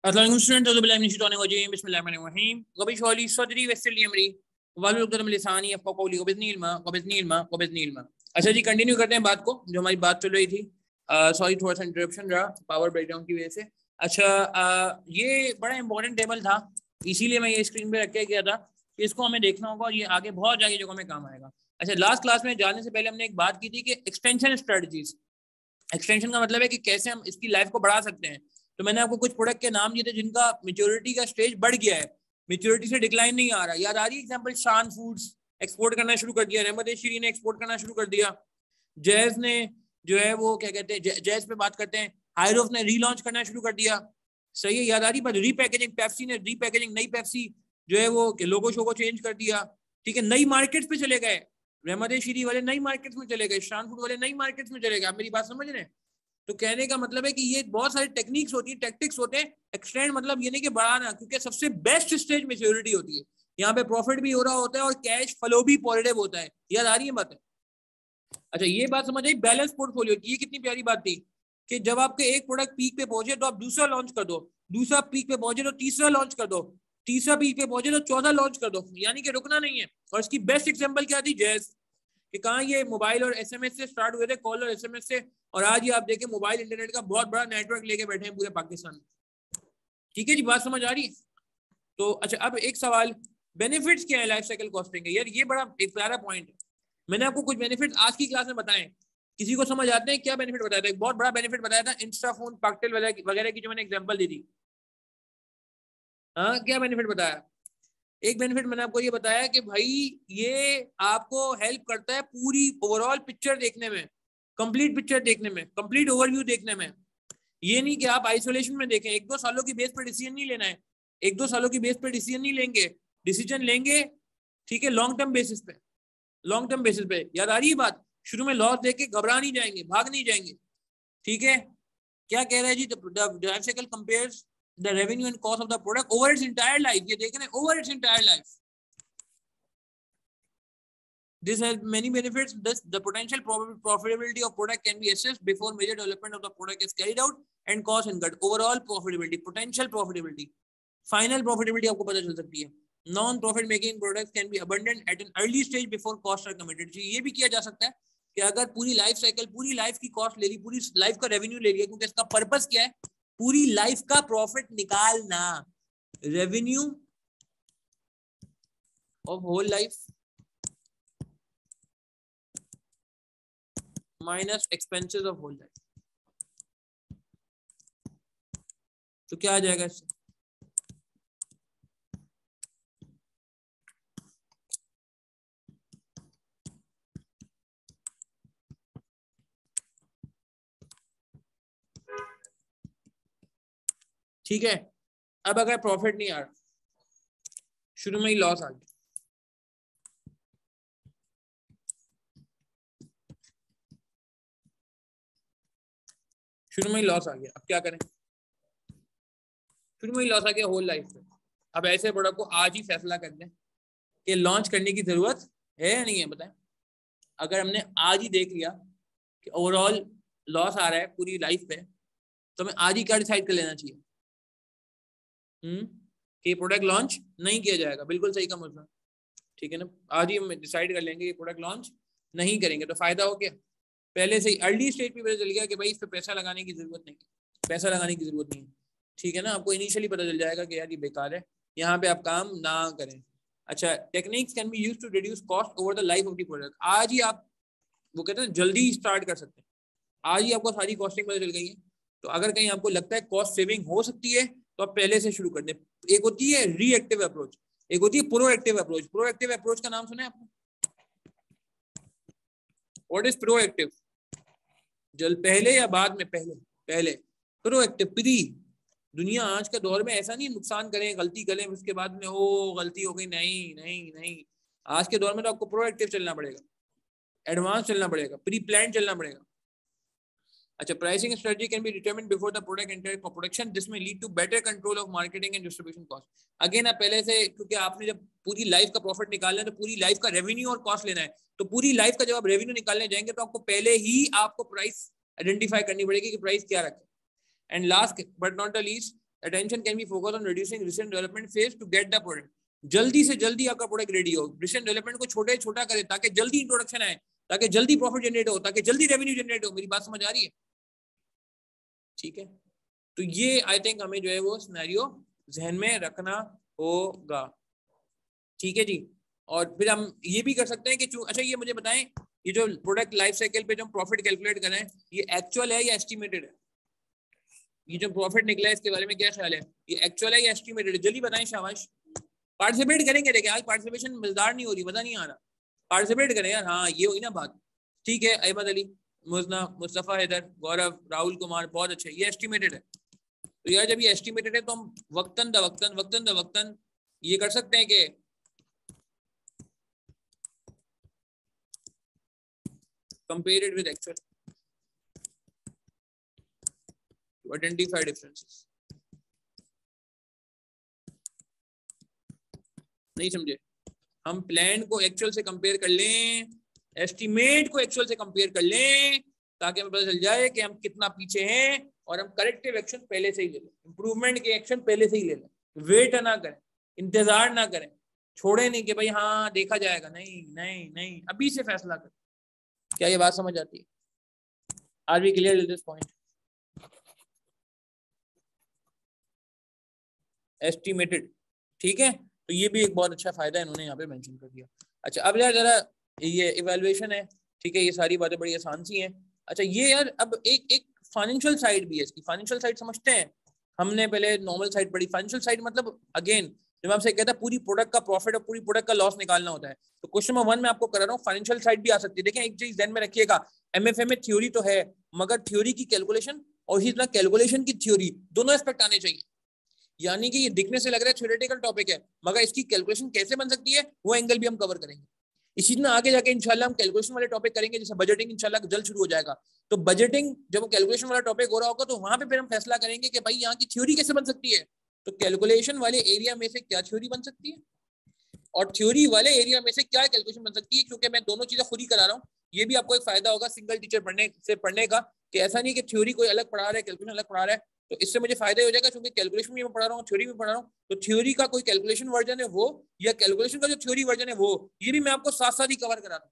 अस्सलाम वालेकुम बिस्मिल्लाहिर्रहमानिर्रहीम गबिश वाली सदरी वसली अमरी वालुल उक़दतम मिन लिसानी यफ़क़हू क़ौली वबिज़नी इल्मा। अच्छा जी, कंटिन्यू करते हैं बात को, जो हमारी बात चल रही थी। सॉरी, थोड़ा सा इंटरप्शन रहा पावर ब्रेकडाउन की वजह से। अच्छा, ये बड़ा इंपॉर्टेंट टेबल था, इसीलिए मैं ये स्क्रीन पे रख के गया था कि इसको हमें देखना होगा और ये आगे बहुत जाके जो हमें काम आएगा। अच्छा, लास्ट क्लास में जाने से पहले हमने एक बात की थी कि एक्सटेंशन स्ट्रेटजीज। एक्सटेंशन का मतलब है कि कैसे हम इसकी लाइफ को बढ़ा सकते हैं। तो मैंने आपको कुछ प्रोडक्ट के नाम दिए थे जिनका मेच्योरिटी का स्टेज बढ़ गया है, मेच्योरिटी से डिक्लाइन नहीं आ रहा। याद आ रही है? एग्जांपल, शान फूड्स एक्सपोर्ट करना शुरू कर दिया, रहमत शीरी ने एक्सपोर्ट करना शुरू कर दिया, जैज ने जो है वो क्या कहते हैं, जैज पे बात करते हैं, हाईरोफ ने रीलॉन्च करना शुरू कर दिया। सही है, याद आ रही बात? रीपैकेजिंग, पेप्सी ने रीपैकेजिंग, नई पेप्सी जो है वो लोगो शो को चेंज कर दिया। ठीक है, नई मार्केट्स पे चले गए, रहमत शीरी वाले नई मार्केट्स में चले गए, शान फूड वाले नई मार्केट्स में चले गए। आप मेरी बात समझ रहे हैं? तो कहने का मतलब है कि ये बहुत सारी टेक्निक्स होती है, टैक्टिक्स होते हैं। एक्सटेंड मतलब ये नहीं कि बढ़ाना, क्योंकि सबसे बेस्ट स्टेज मैच्योरिटी होती है, यहाँ पे प्रॉफिट भी हो रहा होता है और कैश फ्लो भी पॉजिटिव होता है। याद आ रही है बात? अच्छा, ये बात समझ आई बैलेंस पोर्टफोलियो की। ये कितनी प्यारी बात थी कि जब आपके एक प्रोडक्ट पीक पे पहुंचे तो आप दूसरा लॉन्च कर दो, दूसरा पीक पे पहुंचे तो तीसरा लॉन्च कर दो, तीसरा पीक पे पहुंचे तो चौथा लॉन्च कर दो, यानी कि रुकना नहीं है। और इसकी बेस्ट एग्जांपल क्या थी? जैज, कि कहाँ ये मोबाइल और एसएमएस से स्टार्ट हुए थे, कॉल और एसएमएस से, और आज ये आप देखें मोबाइल इंटरनेट का बहुत बड़ा नेटवर्क लेके बैठे हैं पूरे पाकिस्तान में। ठीक है जी, बात समझ आ रही है? तो अच्छा, अब एक सवाल, बेनिफिट्स क्या है लाइफ साइकिल कॉस्टिंग के? यार ये बड़ा एक प्यारा पॉइंट है। मैंने आपको कुछ बेनिफिट्स आज की क्लास में बताए, किसी को समझ आते हैं? क्या बेनिफिट बताया था? एक बहुत बड़ा बेनिफिट बताया था इंस्टा फोन, पाकटेल वगैरह की जो मैंने एग्जांपल दी थी। हाँ, क्या बेनिफिट बताया? एक बेनिफिट मैंने आपको ये बताया कि भाई ये आपको हेल्प करता है पूरी ओवरऑल पिक्चर देखने में, कंप्लीट पिक्चर देखने में, कंप्लीट ओवरव्यू देखने में। ये नहीं कि आप आइसोलेशन में देखें, एक दो सालों की बेस पर डिसीजन नहीं लेना है, एक दो सालों की बेस पर डिसीजन नहीं लेंगे, डिसीजन लेंगे ठीक है लॉन्ग टर्म बेसिस पे, लॉन्ग टर्म बेसिस पे। याद आ रही है बात? शुरू में लॉस देके घबरा नहीं जाएंगे, भाग नहीं जाएंगे। ठीक है, क्या कह रहा है जी? The life cycle compares the revenue and cost of the product over its entire life. ये देख रहे हैं, over its entire life. This has many benefits. Thus, the potential profitability of product can be assessed before major development of the product is carried out and cost incurred. Overall profitability, potential profitability, final profitability आपको पता चल सकती है. Non-profit making products can be abandoned at an early stage before costs are committed. ये भी किया जा सकता है कि अगर पूरी लाइफ साइकिल, पूरी लाइफ की कॉस्ट ले ली, पूरी लाइफ का रेवेन्यू ले लिया, क्योंकि इसका पर्पस क्या है? पूरी लाइफ का प्रॉफिट निकालना, revenue of whole life minus expenses of whole life. तो क्या आ जाएगा इससे? ठीक है, अब अगर प्रॉफिट नहीं आ रहा, शुरू में ही लॉस आ गया, शुरू में ही लॉस आ गया, अब क्या करें? शुरू में ही लॉस आ गया होल लाइफ में। अब ऐसे प्रोडक्ट को आज ही फैसला कर दें कि लॉन्च करने की जरूरत है या नहीं है, बताएं। अगर हमने आज ही देख लिया कि ओवरऑल लॉस आ रहा है पूरी लाइफ पे, तो हमें आज ही क्या डिसाइड कर लेना चाहिए? कि प्रोडक्ट लॉन्च नहीं किया जाएगा। बिल्कुल सही का मतलब, ठीक है ना? आज ही हम डिसाइड कर लेंगे कि प्रोडक्ट लॉन्च नहीं करेंगे, तो फायदा हो गया। पहले से ही अर्ली स्टेज पे पता चल गया कि भाई इस पे पैसा लगाने की जरूरत नहीं है, पैसा लगाने की जरूरत नहीं है। ठीक है ना? आपको इनिशियली पता चल जाएगा कि यार ये बेकार है, यहाँ पे आप काम ना करें। अच्छा, techniques can be used to reduce cost over the life of the product. आज ही आप, वो कहते हैं जल्दी स्टार्ट कर सकते हैं। आज ही आपको सारी कॉस्टिंग पता चल गई है, तो अगर कहीं आपको लगता है कॉस्ट सेविंग हो सकती है तो आप पहले से शुरू कर दें। एक होती है रिएक्टिव अप्रोच, एक होती है प्रोएक्टिव अप्रोच। प्रोएक्टिव अप्रोच का नाम सुना है आपने? What is proactive? जल पहले या बाद में? पहले, पहले। Proactive, pre. दुनिया आज के दौर में ऐसा नहीं नुकसान करें, गलती करें, उसके बाद में ओ गलती हो गई, नहीं नहीं नहीं। आज के दौर में तो आपको प्रोएक्टिव चलना पड़ेगा, एडवांस चलना पड़ेगा, प्री प्लान चलना पड़ेगा। अच्छा, pricing strategy can be determined before the product enter production, this may lead to better control of marketing and distribution cost. Again आप पहले से, क्योंकि आपने जब पूरी लाइफ का प्रॉफिट निकालना है तो पूरी लाइफ का रेवेन्यू और कॉस्ट लेना है, तो पूरी लाइफ का जब आप रेवेन्यू निकालने जाएंगे तो आपको पहले ही आपको प्राइस आइडेंटिफाई करनी पड़ेगी कि प्राइस क्या रखें। And last but not the least, attention can be focused on reducing research and development phase to get the product. जल्दी से जल्दी आपका प्रोडक्ट रेडी हो, रिसर्च डेवलपमेंट को छोटा करे ताकि जल्दी इंट्रोडक्शन आए, ताकि जल्दी प्रॉफिट जनरेट हो, ताकि जल्दी रेवेन्यू जनरेट हो। मेरी बात समझ आ रही है? ठीक है, तो ये आई थिंक हमें जो है वो सिनेरियो जहन में रखना होगा। ठीक है जी। और फिर हम ये भी कर सकते हैं कि अच्छा ये मुझे बताएं, ये जो प्रोडक्ट लाइफ साइकिल पे जो प्रॉफिट कैलकुलेट कर रहे हैं, ये एक्चुअल है या एस्टिमेटेड है? ये जो प्रॉफिट निकला है इसके बारे में क्या ख्याल है? ये एक्चुअल है या एस्टिमेटेड है? जल्दी बताएं शाबाश। पार्टिसिपेट करेंगे, देखिए आज पार्टिसिपेशन मजेदार नहीं हो रही, मजा नहीं आ रहा। पार्टिसिपेट करें यार। हाँ ये हुई ना बात। ठीक है, अहमद अली, मुजना, मुस्तफा हैदर, गौरव, राहुल कुमार, बहुत अच्छे। ये एस्टिमेटेड है। तो यार जब ये एस्टिमेटेड है तो हम वक्तन द वक्तन ये कर सकते हैं कि compare it with actual to identify differences। नहीं समझे? हम प्लान को एक्चुअल से कंपेयर कर लें, एस्टिमेट को एक्चुअल से कंपेयर कर लें, ताकि हमें पता चल जाए कि हम कितना पीछे हैं और हम करेक्टिव एक्शन पहले से ही ले लें, इंप्रूवमेंट के एक्शन पहले से ही ले लें। वेट ना करें, इंतजार ना करें, छोड़े नहीं कि भाई हाँ देखा जाएगा। नहीं नहीं नहीं, अभी से फैसला करें। क्या ये बात समझ आती है? Are we clear this point? Estimated, ठीक है। तो ये भी एक बहुत अच्छा फायदा इन्होंने यहाँ पे मेंशन कर दिया। अच्छा अब यार जरा ये इवैल्यूएशन है, ठीक है, ये सारी बातें बड़ी आसान सी हैं। अच्छा ये यार अब एक फाइनेंशियल साइड भी है इसकी। फाइनेंशियल साइड समझते हैं? हमने पहले नॉर्मल साइड पढ़ी, फाइनेंशियल साइड मतलब अगेन जब आपसे कहता है पूरी प्रोडक्ट का प्रॉफिट और पूरी प्रोडक्ट का लॉस निकालना होता है, तो क्वेश्चन नंबर 1 में आपको करा रहा हूँ, फाइनेंशियल साइड भी आ सकती है। देखें एक चीज ध्यान में रखिएगा, एमएफए में थ्योरी तो है मगर थ्योरी की कैलकुलेशन और इसी तरह कैलकुलेशन की थ्योरी दोनों एस्पेक्ट आने चाहिए। यानी कि ये दिखने से लग रहा है थ्योरेटिकल टॉपिक है मगर इसकी कैलकुलेशन कैसे बन सकती है वो एंगल भी हम कवर करेंगे। इसी तरह आगे जाके इंशाल्लाह हम कैलकुलेशन वाले टॉपिक करेंगे, जैसे बजटिंग इंशाल्लाह जल्द शुरू हो जाएगा। तो बजटिंग जब कैलकुलेशन वाला टॉपिक हो रहा होगा तो वहां पे फिर हम फैसला करेंगे कि भाई यहाँ की थ्योरी कैसे बन सकती है। तो कैलकुलेशन वाले एरिया में से क्या थ्योरी बन सकती है और थ्योरी वाले एरिया में से क्या कैलकुलेशन बन सकती है। क्योंकि मैं दोनों चीजें खुद ही करा रहा हूँ, ये भी आपको एक फायदा होगा सिंगल टीचर पढ़ने का, कि ऐसा नहीं कि थ्योरी कोई अलग पढ़ा रहा है कैलकुलेशन अलग पढ़ा रहा है। तो इससे मुझे फायदा हो जाएगा क्योंकि कैलकुलेशन भी मैं पढ़ा रहा हूँ, थ्योरी भी पढ़ा रहा हूँ। तो थ्योरी का कोई कैलकुलेशन वर्जन है वो, या कैलकुलेशन का जो थ्योरी वर्जन है वो, ये भी मैं आपको साथ साथ ही कवर करा दूँ।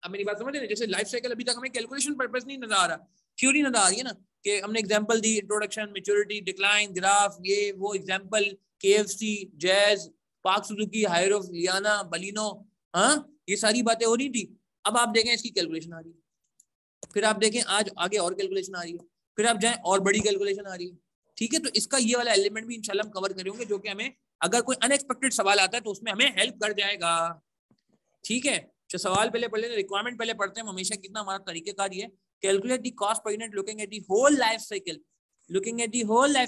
अब मेरी बात समझ रहे हैं? जैसे लाइफ साइकिल अभी तक हमें कैलकुलेशन पर्पस नहीं नजर आ रहा, थ्योरी नजर आ रही है ना, कि हमने एग्जांपल दी, इंट्रोडक्शन, मैच्योरिटी, डिक्लाइन, ग्राफ, ये वो example, KFC, Jazz, Pak Suzuki, Hiroof, Liana, Baleno, हाँ ये सारी बातें हो रही थी। अब आप देखें इसकी कैलकुलेशन आ रही है, फिर आप देखें आज आगे और कैलकुलेशन आ रही है, फिर आप जाएं और बड़ी कैलकुलेशन आ रही है। ठीक है, तो इसका ये वाला एलिमेंट भी इंशाल्लाह हम कवर करेंगे, जो कि हमें अगर कोई अनएक्सपेक्टेड सवाल आता है तो उसमें हमें हेल्प कर जाएगा। ठीक है, तो सवाल पहले पढ़ लेते, रिक्वायरमेंट पहले पढ़ते हैं हमेशा। कितना हमारा तरीकेकार ये, calculate the cost per unit looking at the whole life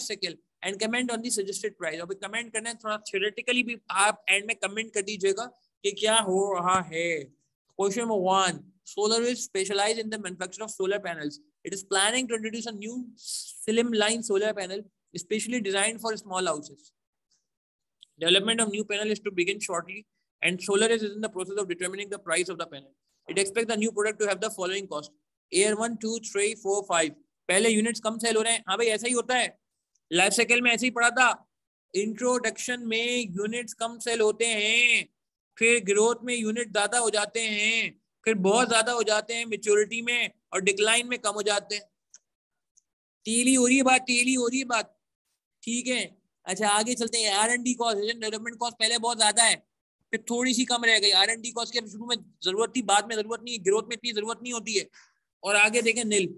cycle and comment on the suggested price. अब कमेंट करना है थोड़ा थ्योरेटिकली भी, आप एंड में कमेंट कर दीजिएगा कि क्या हो रहा है। Question number 1, Solar will specialize in the manufacture of solar panels. It is planning to introduce a new slim-line solar panel, especially designed for small houses. Development of new panel is to begin shortly, and Solar is in the process of determining the price of the panel. It expects the new product to have the following cost: Air 1, 2, 3, 4, 5. पहले units कम cell हो रहे हैं। हाँ भाई ऐसा ही होता है, life cycle में ऐसे ही पढ़ा था। इंट्रोडक्शन में यूनिट्स कम सेल होते हैं, फिर ग्रोथ में यूनिट ज्यादा हो जाते हैं, फिर बहुत ज्यादा हो जाते हैं मैच्योरिटी में, और डिक्लाइन में कम हो जाते हैं। टीली हो रही है बात, ठीक है। अच्छा आगे चलते हैं। R&D कॉस्ट, डेवलपमेंट कॉस्ट पहले बहुत ज्यादा है, फिर थोड़ी सी कम रह गई। R&D कॉस्ट के शुरू में जरूरत थी, बाद में जरूरत नहीं है, ग्रोथ में इतनी जरूरत नहीं होती है, और आगे देखें नील,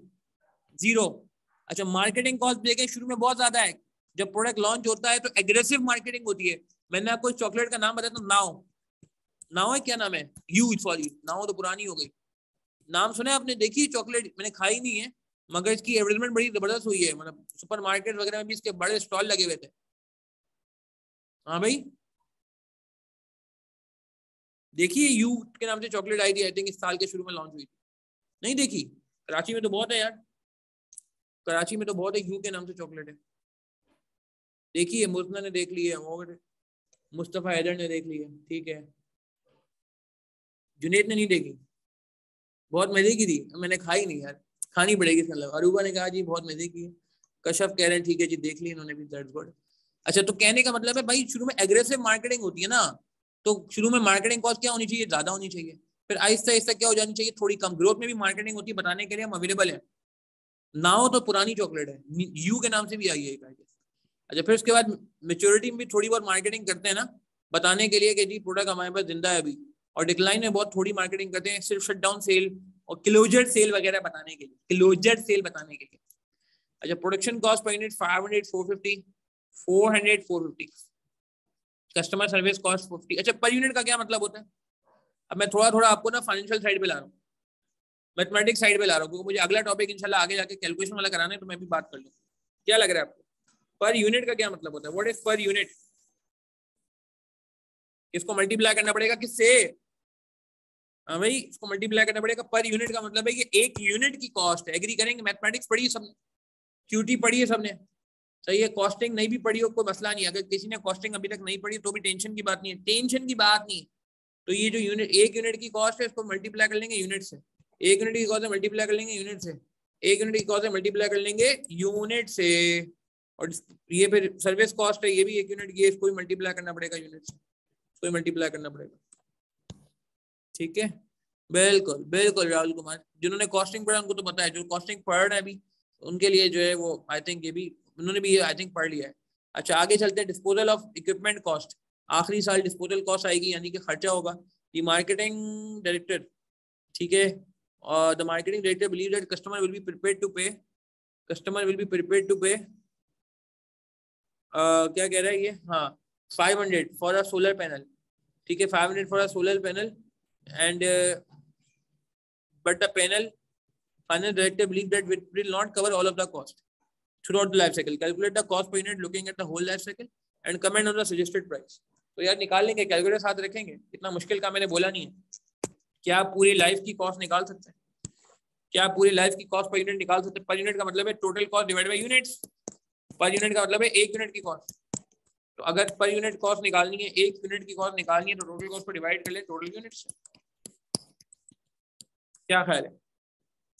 0। अच्छा मार्केटिंग कॉस्ट देखें, शुरू में बहुत ज्यादा है, जब प्रोडक्ट लॉन्च होता है तो एग्रेसिव मार्केटिंग होती है। मैंने आपको चॉकलेट का नाम बताया था, नाउ है, क्या नाम है, सॉरी नाउ तो पुरानी हो गई। नाम सुना है आपने? देखी है चॉकलेट, मैंने खाई नहीं है मगर इसकी एडवर्टाइजमेंट बड़ी जबरदस्त हुई है, मतलब सुपरमार्केट वगैरह में भी इसके बड़े स्टॉल लगे हुए थे। हाँ भाई देखिए, यू के नाम से चॉकलेट आई थी, आई थिंक इस साल के शुरू में लॉन्च हुई थी। नहीं देखी? कराची में तो बहुत है यार, कराची में तो बहुत है, यू के नाम से चॉकलेट है। देखिए मुस्ना ने देख ली है, मुस्तफा हैदर ने देख ली है, ठीक है, जुनेद ने नहीं देखी। बहुत मजे की थी, मैंने खाई नहीं यार, खानी पड़ेगी। अरूबा ने कहा जी बहुत मजे की है। कशफ कह रहे हैं ठीक है जी, देख ली इन्होंने भी, दैट्स गुड। अच्छा, तो कहने का मतलब है भाई शुरू में एग्रेसिव मार्केटिंग होती है ना, तो शुरू में मार्केटिंग कॉस्ट क्या होनी चाहिए, ज्यादा होनी चाहिए, फिर आहिस्ता आहिस्ता क्या हो जानी चाहिए, थोड़ी कम। ग्रोथ में भी मार्केटिंग होती है, बताने के लिए हम अवेलेबल है। नाउ तो पुरानी चॉकलेट है, यू के नाम से भी आई है। अच्छा, फिर उसके बाद मेच्योरिटी में भी थोड़ी बहुत मार्केटिंग करते हैं ना, बताने के लिए कि जी प्रोडक्ट हमारे पास जिंदा है अभी, और डिक्लाइन में बहुत थोड़ी मार्केटिंग करते हैं, सिर्फ शट डाउन सेल और क्लोजर सेल वगैरह बताने के लिए, क्लोजर सेल बताने के लिए। अच्छा, production cost per unit 500, 450, 400, 450, customer service cost 50। अच्छा, पर यूनिट का क्या मतलब होता है? अब मैं थोड़ा थोड़ा आपको ना फाइनेंशियल साइड पे ला रहा हूँ, मैथमेटिक्स साइड पे ला रहा हूँ, क्योंकि मुझे अगला टॉपिक इंशाल्लाह आगे जाके कैलकुलेशन वाला कराना है, तो मैं भी बात कर लूँ। क्या लग रहा है आपको पर यूनिट का क्या मतलब होता है? What is per unit? इसको मल्टीप्लाई करना पड़ेगा किससे? हाँ भाई, इसको मल्टीप्लाई करना पड़ेगा। पर यूनिट का मतलब है कि एक यूनिट की कॉस्ट है। एग्री करेंगे? मैथमेटिक्स पढ़ी है सबने, क्यूटी पढ़ी है सबने, सही है। कॉस्टिंग नहीं भी पढ़ी हो कोई मसला नहीं, अगर किसी ने कॉस्टिंग अभी तक नहीं पढ़ी तो भी टेंशन की बात नहीं है, टेंशन की बात नहीं। तो ये जो यूनिट, एक यूनिट की कॉस्ट है, इसको मल्टीप्लाई कर लेंगे यूनिट से। एक यूनिट की कॉस्ट है, मल्टीप्लाई कर लेंगे यूनिट से। एक यूनिट की कॉस्ट है, मल्टीप्लाई कर लेंगे यूनिट से। और ये फिर सर्विस कॉस्ट है, ये भी एक यूनिट की है, इसको भी मल्टीप्लाई करना पड़ेगा यूनिट से, इसको मल्टीप्लाई करना पड़ेगा। ठीक है, बिल्कुल बिल्कुल राहुल कुमार, जिन्होंने कॉस्टिंग पढ़ा उनको तो पता है, जो कॉस्टिंग पढ़ रहे हैं अभी उनके लिए जो है वो आई थिंक ये भी उन्होंने भी ये आई थिंक पढ़ लिया है। अच्छा, आगे चलते हैं। डिस्पोजल ऑफ इक्विपमेंट कॉस्ट, आखिरी साल डिस्पोजल कॉस्ट आएगी, यानी कि खर्चा होगा। दी मार्केटिंग डायरेक्टर, ठीक है, और the marketing director believe that customer will be prepared to pay, customer will be prepared to pay, क्या कह रहा है ये, हाँ, 500 फॉर अ सोलर पैनल, ठीक है, 500 for a solar panel and but the finance director believe that it will not cover all of the cost throughout the life cycle. Calculate the cost per unit looking at the whole life cycle and comment on the suggested price. तो यार निकाल लेंगे, calculator साथ रखेंगे, इतना मुश्किल का मैंने बोला नहीं है। क्या आप पूरी लाइफ की कॉस्ट निकाल सकते हैं? क्या आप पूरी लाइफ की कॉस्ट पर यूनिट निकाल सकते हैं? पर यूनिट का मतलब है total cost divide by units. Per unit का मतलब है एक यूनिट की कॉस्ट। तो अगर पर यूनिट कॉस्ट निकालनी है, एक यूनिट की कॉस्ट निकालनी है, तो टोटल कॉस्ट पर डिवाइड कर ले टोटल यूनिट्स। क्या ख्याल है?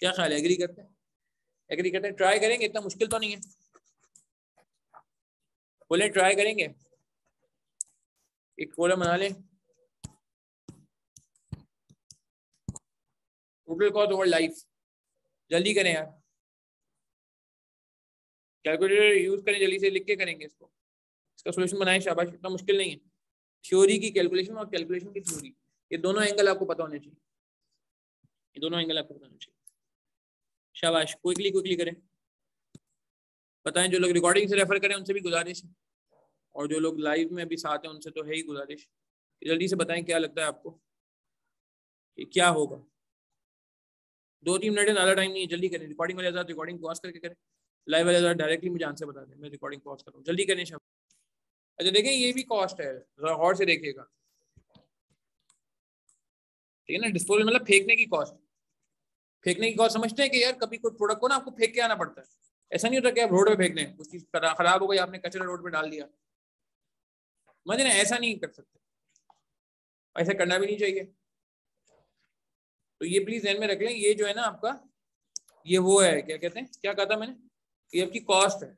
क्या ख्याल है? एग्री करते हैं? एग्री करते हैं? ट्राई करेंगे, इतना मुश्किल तो नहीं है, बोले ट्राई करेंगे। एक कॉलम बना लें, टोटल कॉस्ट ओवर लाइफ, जल्दी करें यार, कैलकुलेटर यूज करें, जल्दी से लिख के करेंगे इसको, इसका सोल्यूशन बनाएं। शाबाश, इतना मुश्किल नहीं है। थ्योरी की कैलकुलेशन और कैलकुलेशन की थ्योरी, ये दोनों एंगल आपको पता होने चाहिए, ये दोनों एंगल आपको पता होने चाहिए। शाबाश, क्विकली क्विकली करें, बताएं। जो लोग रिकॉर्डिंग से रेफर करें उनसे भी गुजारिश है, और जो लोग लाइव में अभी साथ हैं उनसे तो है ही गुजारिश, जल्दी से बताएं क्या लगता है आपको कि क्या होगा। 2-3 मिनट है, ज़्यादा टाइम नहीं है, जल्दी करें। रिकॉर्डिंग वाले साथ रिकॉर्डिंग पॉज करके करें, लाइव वाले साथ डायरेक्टली मुझे आंसर बता दें, मैं रिकॉर्डिंग पॉज कर रहा हूँ, जल्दी करें सब। अच्छा देखें, ये भी कॉस्ट है, और से देखिएगा, ठीक है ना। डिस्पोजल मतलब फेंकने की कॉस्ट। फेंकने की कॉस्ट समझते हैं कि यार कभी कोई प्रोडक्ट को ना आपको फेंक के आना पड़ता है, ऐसा नहीं होता कि आप रोड पे फेंक दें, कुछ चीज खराब हो गई, आपने कचरा रोड पे डाल दिया, समझ ना, ऐसा नहीं कर सकते, ऐसा करना भी नहीं चाहिए। तो ये प्लीज ध्यान में रख लें, ये जो है ना आपका, ये वो है, क्या कहते हैं, क्या कहा था मैंने, ये आपकी कॉस्ट है,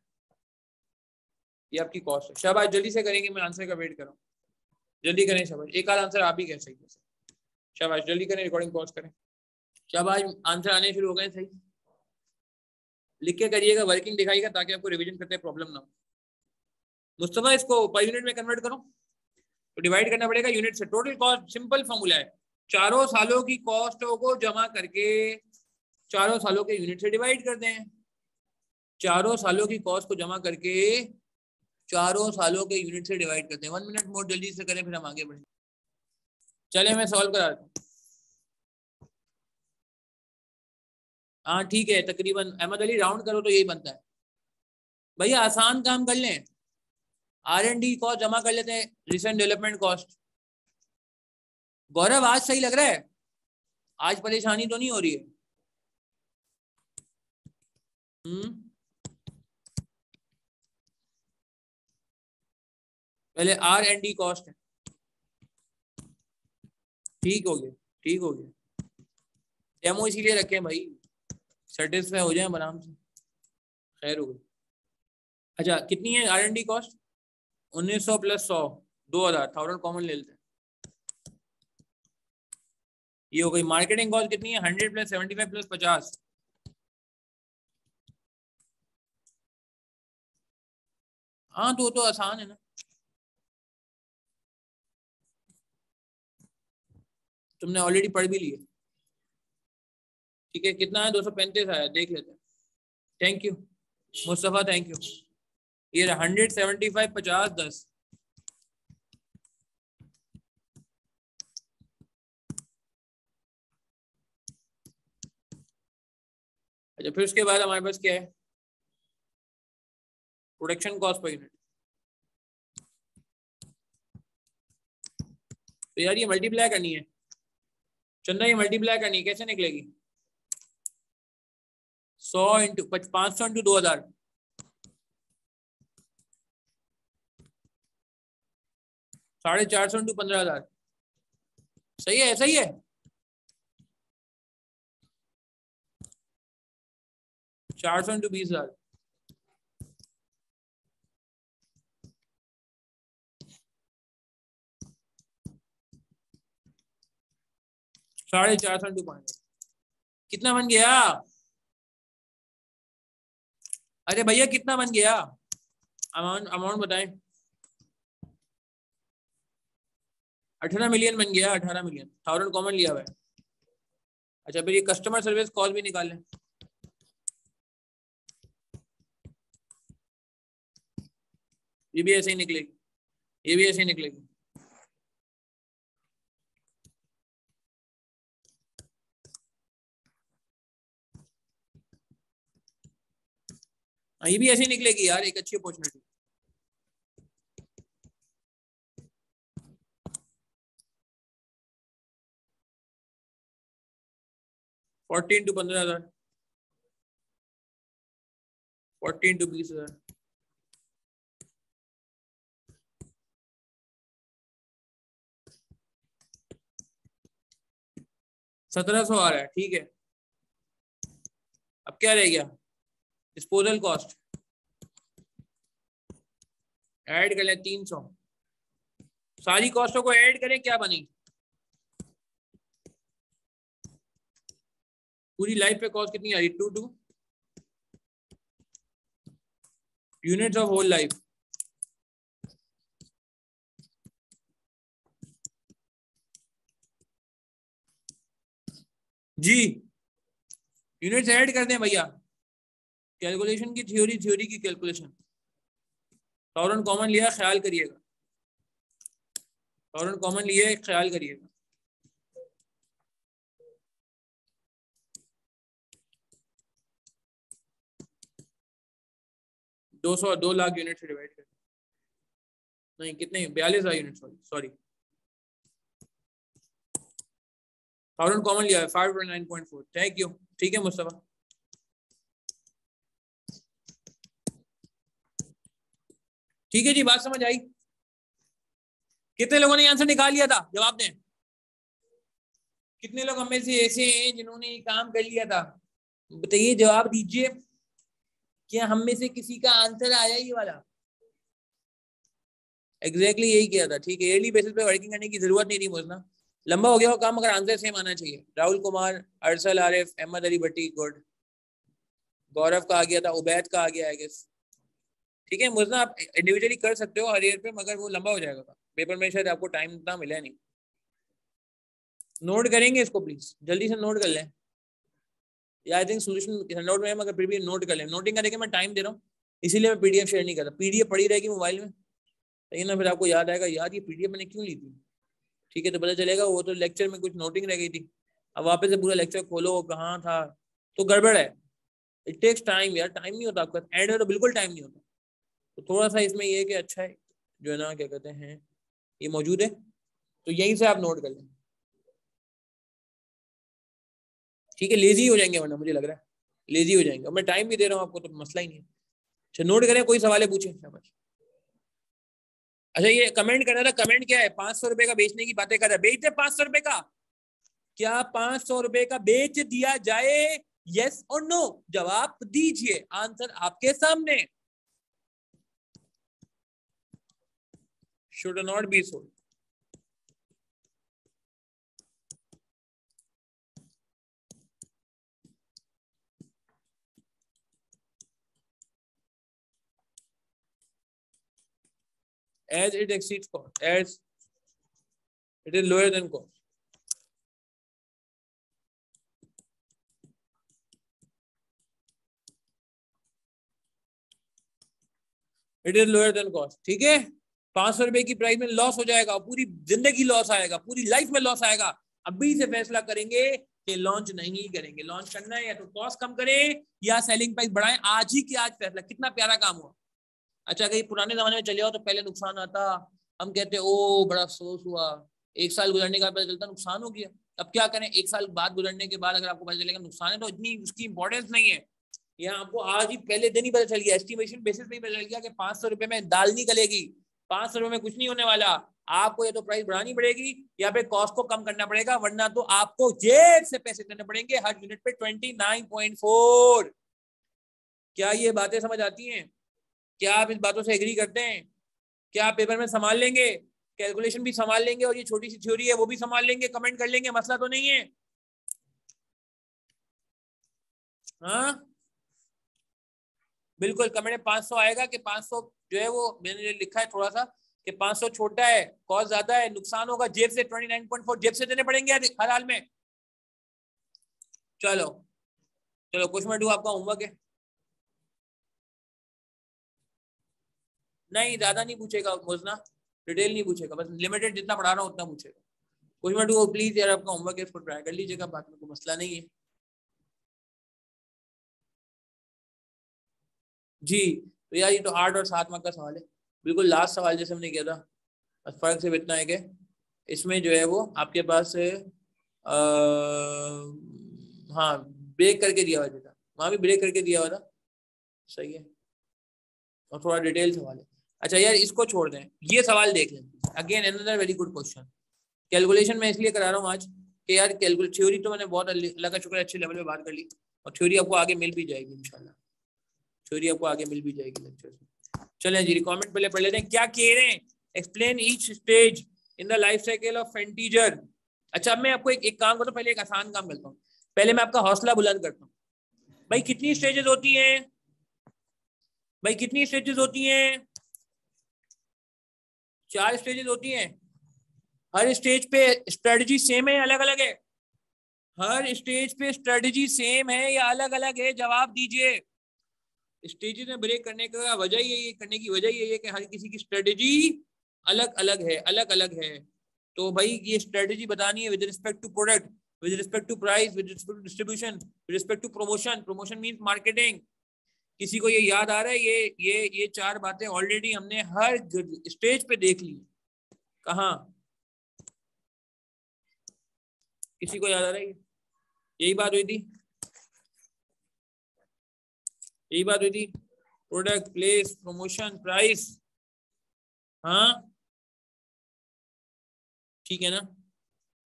ये आपकी कॉस्ट है। शाबाश, जल्दी से करेंगे, मैं आंसर का वेट कर रहा हूँ, जल्दी करें। शाबाश, एक आध आंसर आप ही कह सही है, शाबाश, जल्दी करें, रिकॉर्डिंग पॉज करें। शाबाश, आंसर आने शुरू हो गए, सही लिख के करिएगा, वर्किंग दिखाइएगा, ताकि आपको रिवीजन करते प्रॉब्लम ना हो। मुस्तफा, इसको पर यूनिट में कन्वर्ट करो, तो डिवाइड करना पड़ेगा यूनिट से। टोटल कॉस्ट सिंपल फॉर्मूला है, चारों सालों की कॉस्टों को जमा करके चारों सालों के यूनिट से डिवाइड कर दें। चारों सालों की कॉस्ट को जमा करके चारों सालों के यूनिट से डिवाइड करते हैं। 1 मिनट मोर, जल्दी से करें, फिर हम आगे बढ़ें। चले, मैं सॉल्व करा दूं। हाँ ठीक है, तकरीबन अहमद अली राउंड करो तो यही बनता है भैया, आसान काम कर लें। R&D कॉस्ट जमा कर लेते हैं, रिसेंट डेवलपमेंट कॉस्ट। गौरव, आज सही लग रहा है? आज परेशानी तो नहीं हो रही है? पहले R&D कॉस्ट है, ठीक हो गया, ठीक हो गया। डेमो इसीलिए रखे हैं भाई, सेटिस्फाई हो जाए आराम से, खैर हो गई। अच्छा कितनी है R&D कॉस्ट? 1900 प्लस 100 2000, 1000 कॉमन ले लेते हैं। ये हो गई। मार्केटिंग कॉस्ट कितनी है? 100 प्लस 75 प्लस 50। हाँ तो आसान है ना, तुमने ऑलरेडी पढ़ भी लिया। ठीक है कितना है? 235 आया, देख लेते हैं। Thank you Mustafa, thank you. ये 175 50 10। अच्छा फिर उसके बाद हमारे पास क्या है? Production cost per unit. तो यार ये मल्टीप्लाई करनी है चंदा, ये मल्टीप्लाई करनी है, कैसे निकलेगी? 100 इंटू 500 इंटू 2000, 450 इंटू 15000। सही है, सही है। 400 इंटू 20000, साढ़े 400 इंटू 500, कितना बन गया? अरे भैया कितना बन गया? अमाउंट बताएं। 18 मिलियन बन गया, 18 मिलियन। 1000 कॉमन लिया हुआ है। अच्छा फिर ये कस्टमर सर्विस कॉस्ट भी निकाल लें। ये भी ऐसे ही निकलेगी, ये भी ऐसे ही निकलेगी। ये भी ऐसे ही निकलेगी यार, एक अच्छी अपॉर्चुनिटी। फोर्टीन टू 15000, 14 टू 20000, 1700 आ रहा है। ठीक है अब क्या रह गया? डिस्पोजल कॉस्ट ऐड कर ले 300। सारी कॉस्टों को ऐड करें, क्या बनी? पूरी लाइफ पे कॉस्ट कितनी आ रही? 2 यूनिट्स ऑफ होल लाइफ। जी यूनिट्स ऐड कर दें भैया। कैलकुलेशन की थ्योरी की कैलकुलेशन। 1000 कॉमन लिया, ख्याल करिएगा। 1000 कॉमन लिए, ख्याल करिएगा। दो लाख यूनिट से डिवाइड कर, नहीं कितने? 42,000 यूनिट, सॉरी 1000 कॉमन लिया है, 529.4। Thank you. ठीक है मुस्तफा, ठीक है जी, बात समझ आई? कितने लोगों ने आंसर निकाल लिया था? जवाब दें। कितने लोग हमें से ऐसे हैं जिन्होंने ये काम कर लिया था? बताइए, जवाब दीजिए। क्या हम में से किसी का आंसर आया ये वाला? एग्जैक्टली यही किया था। ठीक है, डेली बेसिस पे वर्किंग करने की जरूरत नहीं थी मुझना। लंबा हो गया वो काम, मगर आंसर सेम आना चाहिए। राहुल कुमार, अरसल आरिफ, अहमद अली भट्टी, गुड। गौरव का आ गया था, उबैद का आ गया आई गेस। ठीक है मुझना, आप इंडिविजुअली कर सकते हो हर ईयर पे, मगर वो लंबा हो जाएगा पेपर में, शायद आपको टाइम इतना मिला नहीं। नोट करेंगे इसको प्लीज, जल्दी से नोट कर लें। या आई थिंक सोल्यूशन नोट में है, मगर फिर भी नोट कर लें। नोटिंग करने के मैं टाइम दे रहा हूँ, इसीलिए मैं पीडीएफ शेयर नहीं करता। पीडीएफ पड़ी रहेगी मोबाइल में, सही ना? फिर आपको याद आएगा, यार ये पीडीएफ मैंने क्यों ली थी। ठीक है, तो पता चलेगा वो तो लेक्चर में कुछ नोटिंग रह गई थी। अब वापस से पूरा लेक्चर खोलो, कहाँ था, तो गड़बड़ है। इट टेक्स टाइम यार, टाइम नहीं होता आपका एंड में, तो बिल्कुल टाइम नहीं होता। तो थोड़ा सा इसमें ये है कि अच्छा है जो है ना, क्या कहते हैं, ये मौजूद है, तो यहीं से आप नोट कर लें। ठीक है, लेजी हो जाएंगे वरना, मुझे लग रहा है लेजी हो जाएंगे। मैं टाइम भी दे रहा हूँ आपको, तो मसला ही नहीं है। अच्छा नोट करें, कोई सवाल है पूछे। अच्छा ये कमेंट करना था, कमेंट क्या है? 500 रुपए का बेचने की बातें कर रहा है, बेच दे 500 रुपए का। क्या 500 रुपए का बेच दिया जाए? यस और नो, जवाब दीजिए, आंसर आपके सामने। should not be sold. As it exceeds cost, as it is lower than cost. It is lower than cost. ठीक है, 500 रुपए की प्राइस में लॉस हो जाएगा, पूरी जिंदगी लॉस आएगा, पूरी लाइफ में लॉस आएगा। अभी से फैसला करेंगे कि लॉन्च नहीं करेंगे। लॉन्च करना है या तो कॉस्ट कम करें या सेलिंग प्राइस बढ़ाएं। आज ही की आज फैसला। कितना प्यारा काम हुआ। अच्छा, कहीं पुराने जमाने में चले जाओ तो पहले नुकसान आता, हम कहते ओ बड़ा अफसोस हुआ, एक साल गुजरने के बाद पता चलता नुकसान हो गया। अब क्या करें, एक साल बाद गुजरने के बाद अगर आपको पता चलेगा नुकसान है तो इतनी उसकी इंपॉर्टेंस नहीं है। यहाँ आपको आज ही पहले दिन ही पता चल गया, एस्टिमेशन बेसिस पे ही पता चल गया कि 500 रुपए में दाल नहीं गलेगी, 500 रुपए में कुछ नहीं होने वाला। आपको या तो प्राइस बढ़ानी पड़ेगी या फिर कॉस्ट को कम करना पड़ेगा, वरना तो आपको जेब से पैसे देने पड़ेंगे हर यूनिट पे 29.4। क्या ये बातें समझ आती हैं? क्या आप इस बातों से एग्री करते हैं? क्या आप पेपर में संभाल लेंगे, कैलकुलेशन भी संभाल लेंगे और ये छोटी सी थ्योरी है वो भी संभाल लेंगे? कमेंट कर लेंगे, मसला तो नहीं है। हाँ बिल्कुल, कमेंट में 500 आएगा कि 500 जो है वो मैंने लिखा है थोड़ा सा कि 500 छोटा है, कॉस्ट ज्यादा है, नुकसान होगा जेब से 29.4 जेब से देने पड़ेंगे हर हाल में। चलो चलो, क्वेश्चन नंबर 2 आपका होमवर्क है। नहीं ज्यादा नहीं पूछेगा मुझना, डिटेल नहीं पूछेगा, बस लिमिटेड जितना पढ़ा रहा हूँ उतना पूछेगा। क्वेश्चन नंबर 2 प्लीज यार आपका होमवर्क है, इसको ट्राई कर लीजिएगा, बाद में कोई मसला नहीं है। जी तो यार ये तो 8 और 7 मार्क का सवाल है, बिल्कुल लास्ट सवाल जैसे हमने किया था। बस फर्क सिर्फ इतना है कि इसमें जो है वो आपके पास हाँ ब्रेक करके दिया हुआ था, वहां भी ब्रेक करके दिया हुआ था, सही है, और थोड़ा डिटेल सवाल है। अच्छा यार इसको छोड़ दें, ये सवाल देख लें, again another very good question. Calculation मैं इसलिए करा रहा हूँ आज कि यार कैलकुलेट थ्योरी तो मैंने बहुत अल्लाह का शुक्र अच्छे लेवल पे बात कर ली, और थ्योरी आपको आगे मिल भी जाएगी इंशाल्लाह, थ्योरी आपको आगे मिल भी जाएगी लेक्चर में। चलें जी, कमेंट पहले पढ़ लेते हैं क्या कह रहे हैं। Explain each stage in the life cycle of integer. अच्छा अब मैं आपको एक काम करता हूँ, पहले एक आसान काम करता हूँ, पहले मैं आपका हौसला बुलंद करता हूँ। भाई कितनी स्टेजेस होती हैं? भाई कितनी स्टेजेस होती हैं? 4 स्टेजेस होती हैं। हर स्टेज पे स्ट्रेटजी सेम है अलग अलग है? हर स्टेज पे स्ट्रेटजी सेम है या अलग अलग है? जवाब दीजिए। स्टेजेस में ब्रेक करने का वजह यही है, करने की वजह यही है कि हर किसी की स्ट्रेटजी अलग अलग है, अलग अलग है। तो भाई ये स्ट्रेटजी बतानी है with respect to product, with respect to price, with respect to distribution, with respect to promotion, promotion means marketing. किसी को ये याद आ रहा है? ये 4 बातें ऑलरेडी हमने हर स्टेज पे देख ली। कहाँ? किसी को याद आ रहा है? यही बात हुई थी, यही बात हुई थी, प्रोडक्ट, प्लेस, प्रमोशन, प्राइस। हाँ ठीक है ना,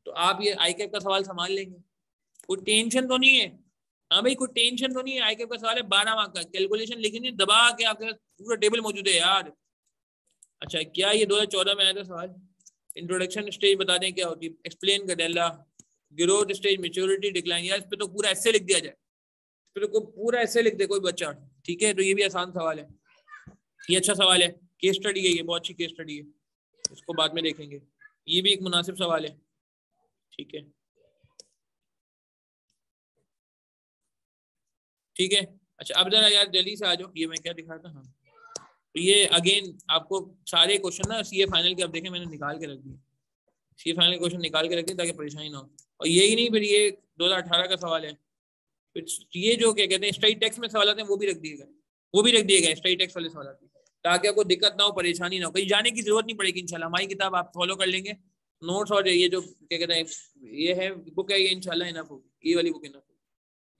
तो आप ये आई कैप का सवाल संभाल लेंगे, कोई टेंशन तो नहीं है? हाँ भाई कोई टेंशन तो नहीं है, आई कैप का सवाल है 12 मार्क का, कैलकुलेशन लिखनी दबा के आपके पास पूरा टेबल मौजूद है यार। अच्छा क्या ये 2014 में आया था सवाल? इंट्रोडक्शन स्टेज बता दें क्या होती है, एक्सप्लेन कर दें, ग्रोथ स्टेज, मेच्योरिटी, डिक्लाइन। यार इस पे तो पूरा ऐसे लिख दिया जाए, इस पे तो पूरा ऐसे लिख दे कोई बच्चा। ठीक है, तो ये भी आसान सवाल है, ये अच्छा सवाल है, केस स्टडी है, ये बहुत अच्छी केस स्टडी है, इसको बाद में देखेंगे। ये भी एक मुनासिब सवाल है, ठीक है ठीक है। अच्छा अब जरा यार जल्दी से आ जाओ, ये मैं क्या दिखा था, हाँ तो ये अगेन आपको सारे क्वेश्चन ना सीए फाइनल के अब देखें मैंने निकाल के रख दिए, सीए फाइनल क्वेश्चन निकाल के रख दिए ताकि परेशानी ना हो। और यही नहीं, फिर ये 2018 का सवाल है, फिर ये जो क्या कहते हैं स्ट्राइट टैक्स में सवाल आते हैं वो भी रख दिए गए, वो भी रख दिए गए स्ट्राइट टैक्स वाले सवाल आते हैं, ताकि आपको दिक्कत ना हो, परेशानी ना हो, कहीं जाने की जरूरत नहीं पड़ेगी इंशाल्लाह। हमारी किताब आप फॉलो कर लेंगे, नोट्स और ये जो क्या कहते हैं ये है बुक है, ये इंशाल्लाह इनफ होगी, ये वाली बुक इनफ होगी,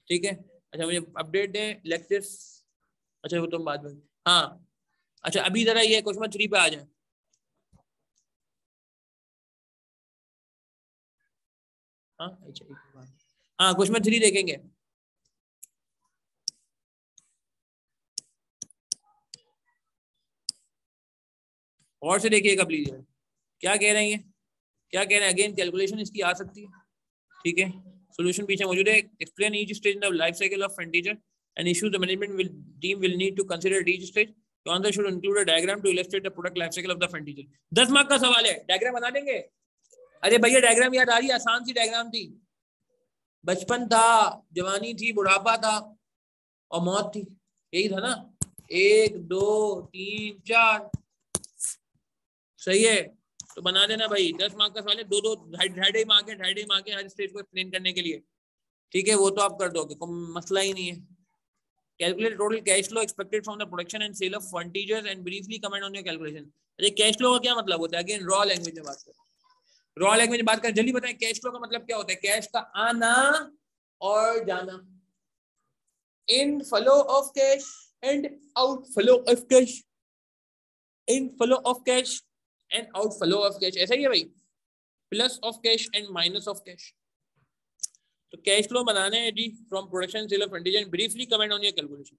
ठीक है। अच्छा मुझे अपडेट दें लेक्चर्स, अच्छा वो तुम बाद में, हाँ अच्छा अभी जरा ये क्वेश्चन 3 पे आ जाए। हाँ अच्छा हाँ क्वेश्चन 3 देखेंगे। और से देखिएगा प्लीज, क्या कह रहे हैं, क्या कह रहे हैं, अगेन कैलकुलेशन इसकी आ सकती है, ठीक है, सोल्यूशन पीछे मौजूद है। Explain each stage in the life cycle of furniture and issues the management will need to consider each stage. The answer should include a diagram to illustrate the product life cycle of the furniture. 10 mark का सवाल है, diagram बना देंगे। अरे भैया diagram याद आ रही है, आसान सी डायग्राम थी, बचपन था, जवानी थी, बुढ़ापा था और मौत थी, यही था ना, 1 2 3 4, सही है, तो बना देना भाई। 10 मार्क का सवाल है, 2 ढाई मार्क है, ढाई मार्क है हर स्टेज को एक्सप्लेन करने के लिए, ठीक है, वो तो आप कर दोगे, कोई मसला ही नहीं है। Calculate total cash flow expected from the production and sale of furniture and briefly comment on your calculation. अरे कैश फ्लो का क्या मतलब होता है, अगेन रॉ लैंग्वेज में बात करें, रॉ लैंग्वेज में बात करें, जल्दी बताएं कैश फ्लो का मतलब क्या होता है, कैश का आना और जाना, in flow of cash and out flow of cash, in flow of cash and out flow of cash, ऐसा ही है भाई, plus of cash and minus of cash. तो कैश फ्लो बनाने हैं जी from production sale of furniture and briefly comment on your calculation,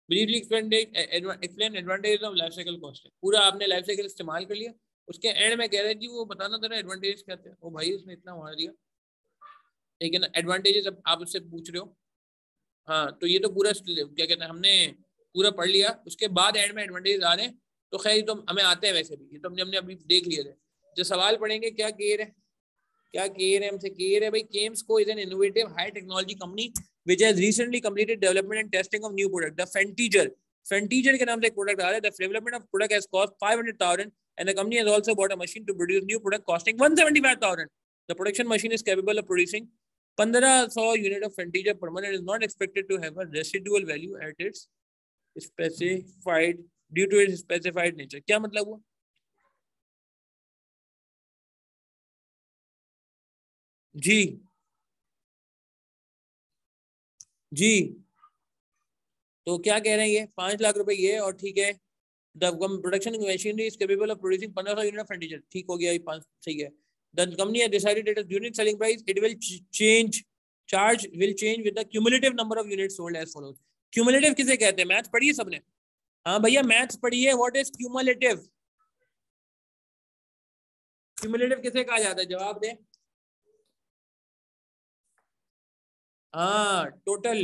briefly explain advantages of life cycle costing. पूरा आपने लाइफ साइकिल इस्तेमाल कर लिया, उसके एंड में कह रहे जी वो बताना तेरा एडवांटेजेस क्या थे, ओ भाई उसने इतना मार दिया, ठीक है ना, एडवांटेजेस अब आप उससे पूछ रहे हो, हाँ तो ये तो पूरा क्या कहते हैं हमने पूरा पढ़ लिया, उसके बाद एंड में एडवांटेजेस आ रहे हैं, तो खैर तो हमें आते हैं वैसे भी, ये तो हमने अभी देख लिए थे। जो सवाल पढ़ेंगे क्या केयर है, क्या केयर है हमसे, केयर है भाई, Kemsco is an innovative high technology company which has recently completed development and testing of new product, the Fentiger. Fentiger के नाम से एक प्रोडक्ट आ रहा है, the development of product has cost 500,000 and the company has also bought a machine to produce new product costing 175,000. The production machine is capable of producing 1500 unit of Fentiger per month and is not expected to have a residual value at its specified due to its specified nature. क्या मतलब हुआ जी, जी तो क्या कह रहे हैं ये 5 लाख रुपए ये, और ठीक है the production machinery is capable of producing 1500 unit of furniture, ठीक हो गया ये 5, सही है। The company has decided that unit selling price it will charge will change with the cumulative number of units sold as follows. Cumulative किसे कहते हैं, maths पढ़िए सबने, हाँ भैया मैथ्स पढ़िए, व्हाट इज क्यूमुलेटिव, क्यूमुलेटिव किसे कहा जाता है, जवाब दे, हाँ टोटल,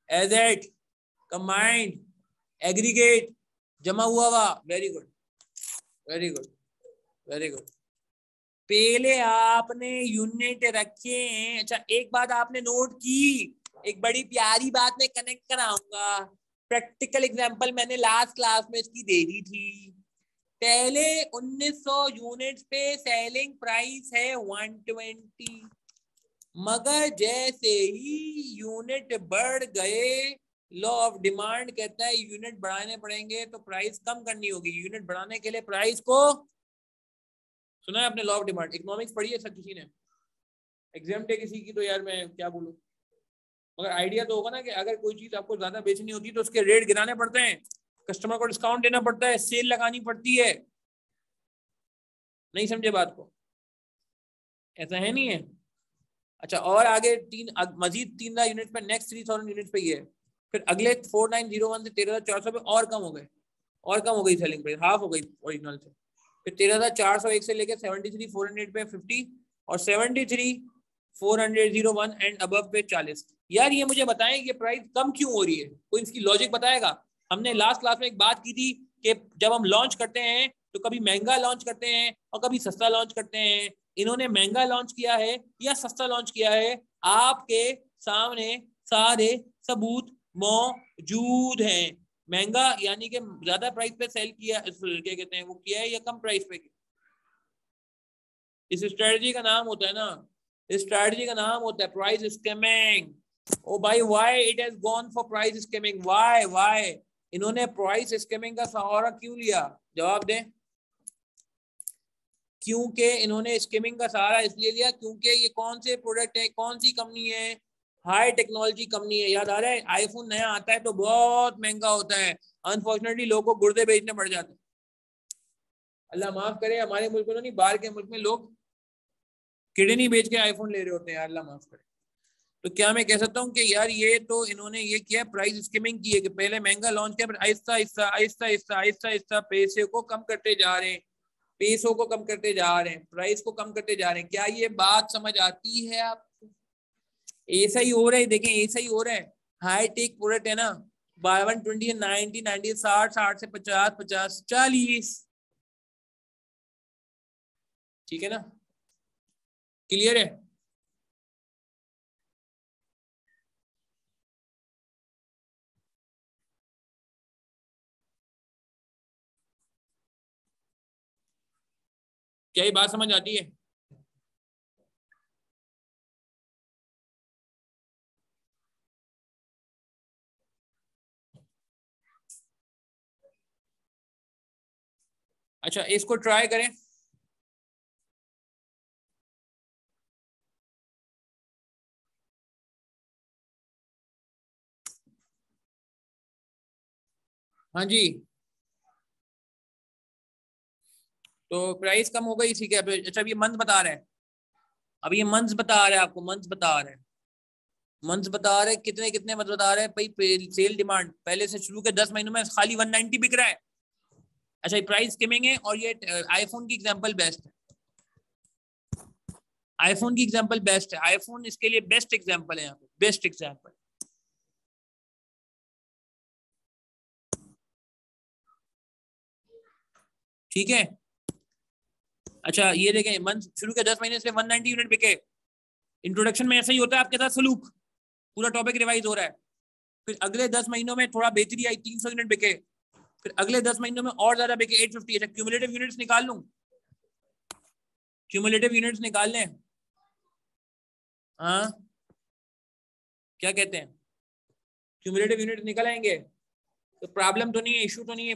एजेट, कंबाइंड, एग्रीगेट, जमा हुआ, very good very good very good. पहले आपने यूनिट रखे हैं, अच्छा एक बात आपने नोट की, एक बड़ी प्यारी बात मैं कनेक्ट कराऊंगा, प्रैक्टिकल एग्जांपल मैंने लास्ट क्लास में इसकी दे दी थी। पहले 1900 यूनिट्स पे सेलिंग प्राइस है 120, मगर जैसे ही यूनिट बढ़ गए, लॉ ऑफ डिमांड कहता है यूनिट बढ़ाने पड़ेंगे, तो प्राइस कम करनी होगी, यूनिट बढ़ाने के लिए प्राइस को, सुना है आपने लॉ ऑफ डिमांड, इकोनॉमिक्स पढ़ी है सब किसी ने, एग्जाम डे किसी की, तो यार मैं क्या बोलूं, मगर आइडिया तो होगा ना कि अगर कोई चीज आपको ज्यादा बेचनी होती है तो उसके रेट गिराने पड़ते हैं, कस्टमर को डिस्काउंट देना पड़ता है, सेल लगानी पड़ती है, नहीं समझे बात को, ऐसा है नहीं है। अच्छा और आगे मजीद 3,000 यूनिट पे, नेक्स्ट 3,000 यूनिट पे ये, फिर अगले 4901 से 13,400 पे और कम हो गए, और कम हो गई सेलिंग प्राइस, हाफ हो गई ओरिजिनल से, फिर 13,401 से लेके 73,400 पे 50 और 73,401 एंड अबव पे 40। यार ये मुझे बताएं ये प्राइस कम क्यों हो रही है, कोई इसकी लॉजिक बताएगा। हमने लास्ट क्लास में एक बात की थी कि जब हम लॉन्च करते हैं तो कभी महंगा लॉन्च करते हैं और कभी सस्ता लॉन्च करते हैं, इन्होंने महंगा लॉन्च किया है या सस्ता लॉन्च किया है, आपके सामने सारे सबूत मौजूद हैं। महंगा यानी कि ज्यादा प्राइस पे सेल किया, क्या कहते हैं वो किया है, या कम प्राइस पे किया, इस स्ट्रेटजी का नाम होता है ना, इस स्ट्रेटजी का नाम होता है प्राइस स्कैमिंग। ओ भाई why it has gone for price skimming, why इन्होंने प्राइस स्कैमिंग का सहारा क्यों लिया, जवाब दें। क्योंकि इन्होंने स्कैमिंग का सहारा इसलिए लिया क्योंकि ये कौन से प्रोडक्ट है, कौन सी कंपनी है, हाई टेक्नोलॉजी कंपनी है। याद आ रहा है आईफोन नया आता है तो बहुत महंगा होता है, अनफॉर्चुनेटली लोगों को गुर्दे बेचने पड़ जाते हैं। अल्लाह माफ करे, हमारे मुल्क में नहीं बाहर के मुल्क में लोग किडनी बेच के आईफोन ले रहे होते हैं, अल्लाह माफ करे। तो क्या मैं कह सकता हूँ कि यार ये तो इन्होंने ये किया, प्राइस स्कीमिंग की है कि पहले महंगा लॉन्च किया, फिर आहिस्ता आहिस्ता आहिस्ता आहिस्ता आहिस्ता आहिस्ता पैसे को कम करते जा रहे हैं, पेसो को कम करते जा रहे हैं, प्राइस को कम करते जा रहे हैं। क्या ये बात समझ आती है आपको? ऐसा ही हो रहा है, देखें ऐसा ही हो रहा है। हाई टेक प्रोडक्ट है ना, 120, 90, 90, 60, 60 से 50, 50, 40। ठीक है ना, क्लियर है? क्या ये बात समझ आती है? अच्छा, इसको ट्राई करें। हाँ जी, तो प्राइस कम हो गई, ठीक है। अच्छा, अब ये मंथ बता रहे हैं, अब ये मंथ बता रहे हैं आपको, मंथ बता रहे हैं, मंथ बता रहे हैं कितने कितने मंथ बता रहे हैं भाई। सेल डिमांड पहले से शुरू के 10 महीनों में खाली 190 बिक रहा है। अच्छा, ये प्राइस स्किमिंग है और ये आईफोन की एग्जांपल बेस्ट है। आईफोन की एग्जांपल बेस्ट है, आईफोन इसके लिए बेस्ट एग्जांपल है यहाँ पे, बेस्ट एग्जांपल। ठीक है। अच्छा, ये देखें, मंथ शुरू के 10 महीने से 190 यूनिट बिके। इंट्रोडक्शन में ऐसा ही होता है आपके साथ सलूक, पूरा टॉपिक रिवाइज हो रहा है। फिर अगले 10 महीनों में थोड़ा बेहतरी आई, 300 यूनिट बिके। फिर अगले 10 महीनों में और ज्यादा बिके, 850। अच्छा, क्यूमुलेटिव यूनिट्स निकाल लूं, क्यूमुलेटिव यूनिट्स निकाल लें? हाँ, क्या कहते हैं? क्यूमुलेटिव यूनिट निकल आएंगे तो प्रॉब्लम तो नहीं है, इशू तो नहीं है।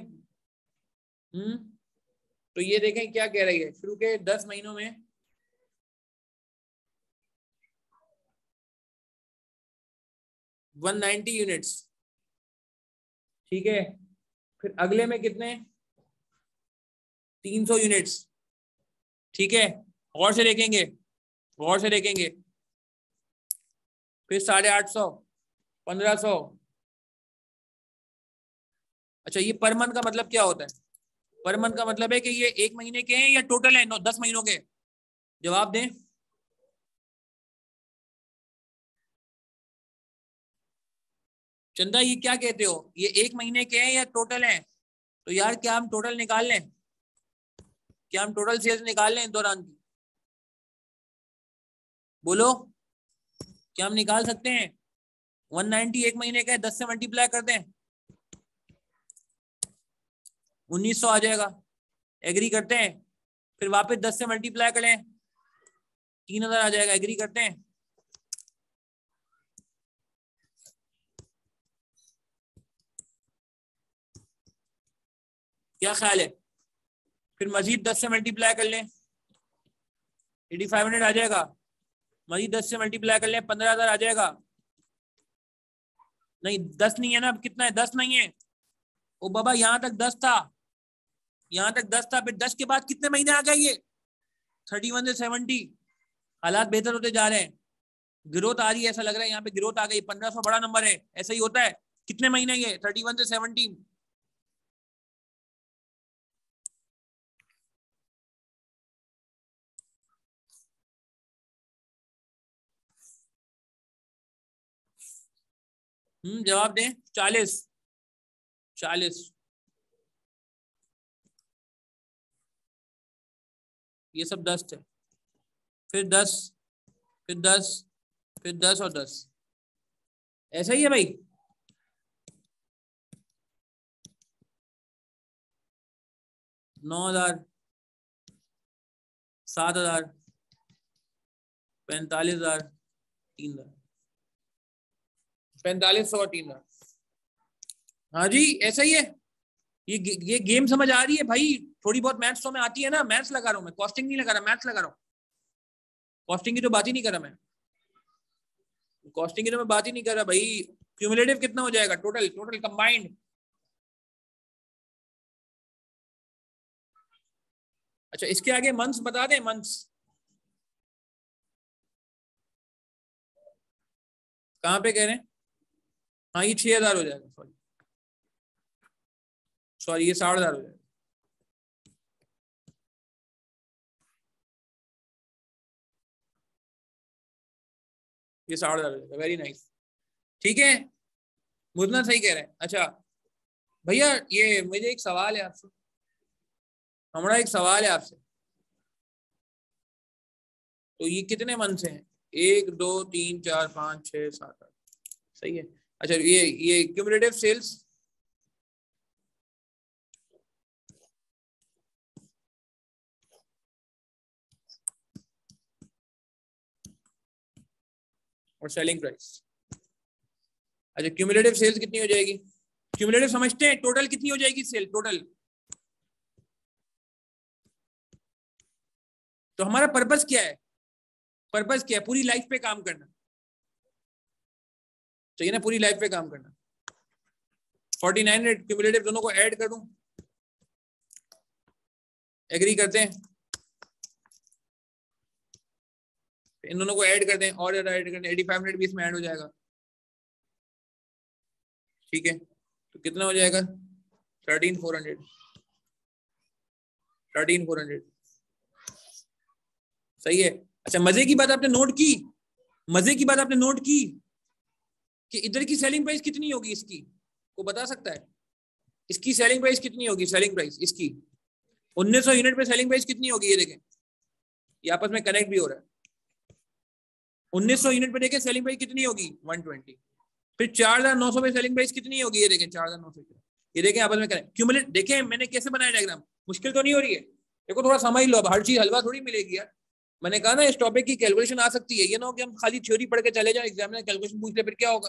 तो ये देखें क्या कह रही है, शुरू के 10 महीनों में 190 यूनिट्स, ठीक है। फिर अगले में कितने, 300 यूनिट्स, ठीक है। और से देखेंगे, और से देखेंगे। फिर 850, 1500। अच्छा, ये पर मंथ का मतलब क्या होता है? पर मंथ का मतलब है कि ये 1 महीने के हैं या टोटल है 10 महीनों के? जवाब दें। चंदा, ये क्या कहते हो, ये 1 महीने के हैं या टोटल हैं? तो यार क्या हम टोटल निकाल लें, क्या हम टोटल सेल्स निकाल लें इस दौरान की? बोलो, क्या हम निकाल सकते हैं? 190 1 महीने का है, 10 से मल्टीप्लाई कर दें, 1900 आ जाएगा। एग्री करते हैं? फिर वापस 10 से मल्टीप्लाई करें, 3000 आ जाएगा। एग्री करते हैं? क्या ख्याल है? फिर मजीद 10 से मल्टीप्लाई कर लें, 8500 आ जाएगा। मजीद 10 से मल्टीप्लाई कर लें, 15000 आ जाएगा। नहीं, 10 नहीं है ना, अब कितना है, 10 नहीं है। ओ बाबा, यहां तक 10 था, यहां तक 10 था, फिर 10 के बाद कितने महीने आ गए ये? 31 से 70। हालात बेहतर होते जा रहे हैं, ग्रोथ आ रही है, ऐसा लग रहा है यहाँ पे ग्रोथ आ गई। 1500 बड़ा नंबर है, ऐसा ही होता है। कितने महीने ये, 31 से 70? जवाब दें। 40, 40। ये सब 10 थे, फिर 10, फिर 10, फिर 10 और 10। ऐसा ही है भाई। 9000, 7000, 45000, 3000, 4500 और 3000। हाँ जी, ऐसा ही है। ये गेम समझ आ रही है भाई? थोड़ी बहुत मैथ्स तो में आती है ना, मैथ्स लगा रहा हूँ मैं, कॉस्टिंग नहीं लगा रहा, मैथ्स लगा रहा हूँ। कॉस्टिंग की तो बात ही नहीं कर रहा मैं, कॉस्टिंग की तो मैं बात ही नहीं कर रहा भाई। क्यूमुलेटिव कितना हो जाएगा, टोटल, टोटल कंबाइंड? अच्छा, इसके आगे मंथ्स बता दें, मंथ्स कहाँ पे कह रहे हैं? हाँ, ये 6000 हो जाएगा, सॉरी सॉरी, ये 60,000 हो जाएगा। ये 60,000 हो जाएगा। वेरी नाइस, ठीक है, मुझना सही कह रहे हैं। अच्छा भैया ये मुझे एक सवाल है आपसे, हमारा एक सवाल है आपसे, तो ये कितने मन से हैं? 1 2 3 4 5 6 7 8, सही है। अच्छा ये क्यूमुलेटिव सेल्स और सेलिंग प्राइस। अच्छा क्यूमुलेटिव सेल्स कितनी हो जाएगी? क्यूमुलेटिव समझते हैं, टोटल कितनी हो जाएगी सेल टोटल? तो हमारा पर्पस क्या है? पर्पस क्या है? पूरी लाइफ पे काम करना चाहिए ना, पूरी लाइफ पे काम करना। 49 क्यूमुलेटिव दोनों को ऐड कर दूं, एग्री करते हैं? इन दोनों को ऐड कर दें और ज्यादा ऐड कर दें, 8500 भी इसमें ऐड हो जाएगा, ठीक है। तो कितना हो जाएगा? 13400, 13400, सही है। अच्छा मजे की बात आपने नोट की, मजे की बात आपने नोट की कि इधर की सेलिंग प्राइस कितनी होगी इसकी, को बता सकता है? इसकी सेलिंग प्राइस कितनी होगी? सेलिंग प्राइस इसकी 1900 यूनिट पे सेलिंग प्राइस कितनी होगी? ये देखें, ये आपस में कनेक्ट भी हो रहा है। 1900 यूनिट पे देखें सेलिंग प्राइस कितनी होगी? 120। फिर 4900 पे सेलिंग प्राइस कितनी होगी? ये देखें 4900, ये देखें आपस में कनेक्ट। क्यूमुलेट देखें मैंने कैसे बनाया डायग्राम, मुश्किल तो नहीं हो रही है? देखो थोड़ा समझ लो, अब हर चीज हलवा थोड़ी मिलेगी यार। मैंने कहा ना इस टॉपिक की कैलकुलेशन आ सकती है, ये ना हो कि हम खाली थ्योरी पढ़ के चले जाए, एग्जाम में कैलकुलेशन पूछ ले फिर क्या होगा।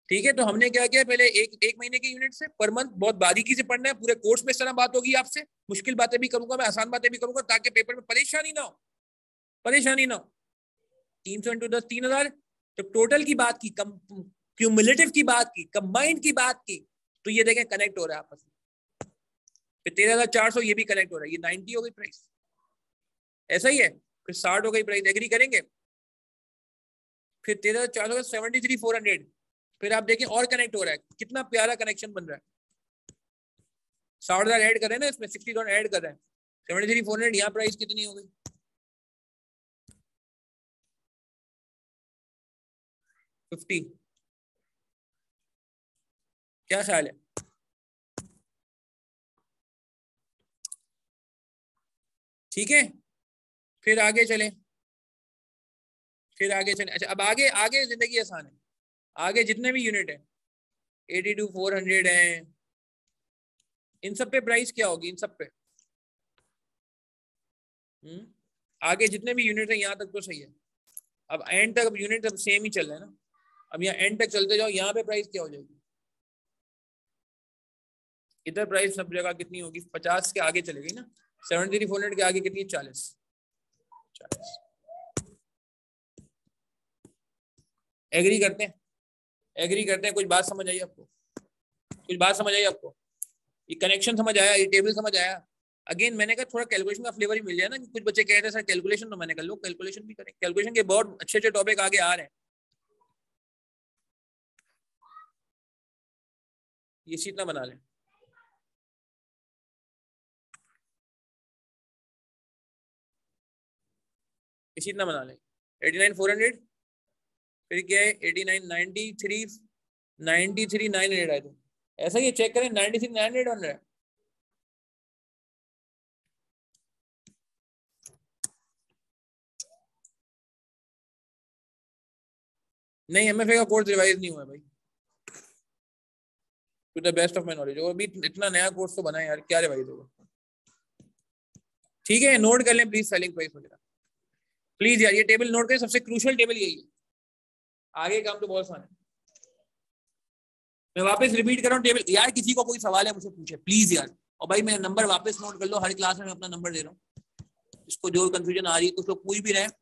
ठीक है, तो हमने क्या किया, पहले एक महीने के यूनिट से पर मंथ बहुत बारीकी से पढ़ना है, पूरे कोर्स में इस तरह बात होगी आपसे, मुश्किल बातें भी करूंगा मैं, आसान बातें भी करूंगा, ताकि पेपर में परेशानी ना हो, परेशानी ना हो। 300 इंटू 10 3000। तो टोटल की बात की, क्यूमुलेटिव की बात की, कंबाइंड की बात की, तो ये देखें कनेक्ट हो रहा है आपस में। फिर 13,400 ये भी कनेक्ट हो रहा है, ये 90 हो गई प्राइस, ऐसा ही है। फिर 60 हो गई प्राइस, एग्री करेंगे? फिर 13,400 73,400, फिर आप देखें और कनेक्ट हो रहा है, कितना प्यारा कनेक्शन बन रहा है। 60,000 ऐड कर रहे हैं ना इसमें, 60,000 ऐड कर रहे हैं, 73,400, यहाँ प्राइस कितनी हो गई? 50। क्या ख्याल है? ठीक है, फिर आगे चलें, फिर आगे चलें। अच्छा अब आगे आगे जिंदगी आसान है, आगे जितने भी यूनिट है 82,400 है, इन सब पे प्राइस क्या होगी? इन सब पे आगे जितने भी यूनिट है यहाँ तक तो सही है। अब एंड तक, अब यूनिट अब सेम ही चल रहा है ना, अब यहाँ एंड तक चलते जाओ, यहाँ पे प्राइस क्या हो जाएगी? इधर प्राइस सब जगह कितनी होगी? 50 के आगे चले गई ना, 73,400 के आगे कितनी? 40। एग्री करते हैं? एग्री करते हैं? कुछ बात समझ आई आपको? कुछ बात समझ आई आपको? ये कनेक्शन समझ आया? ये टेबल समझ आया? अगेन मैंने कहा थोड़ा कैलकुलेशन का फ्लेवर ही मिल जाए ना, कि कुछ बच्चे कह रहे हैं सर कैलकुलेशन, तो मैंने कहा लो कैलकुलेशन भी करें, कैलकुलेशन के बहुत अच्छे अच्छे टॉपिक आगे आ रहे हैं। ये शीट ना बना लें, ये शीट ना बना लें। 89,400, फिर क्या है? 89 93 93,900 आए थे, ऐसा ही चेक करें, 93,900 बन रहा है। नहीं एमएफए का कोर्स रिवाइज नहीं हुआ भाई, to the best of my knowledge. वो अभी इतना नया कोर्स तो बना है यार, क्या रिवाइज होगा? ठीक है, नोट कर लें प्लीज सेलिंग प्राइस वगैरह, प्लीज यार ये टेबल नोट करें, सबसे क्रूशियल टेबल यही है, आगे काम तो बहुत आसान है। मैं वापस रिपीट कर रहा हूँ टेबल, यार किसी को कोई सवाल है मुझे पूछे प्लीज यार। और भाई मेरा नंबर वापस नोट कर लो, हर क्लास में मैं अपना नंबर दे रहा हूँ, इसको जो कंफ्यूजन आ रही है, कुछ लोग पूछ भी रहे हैं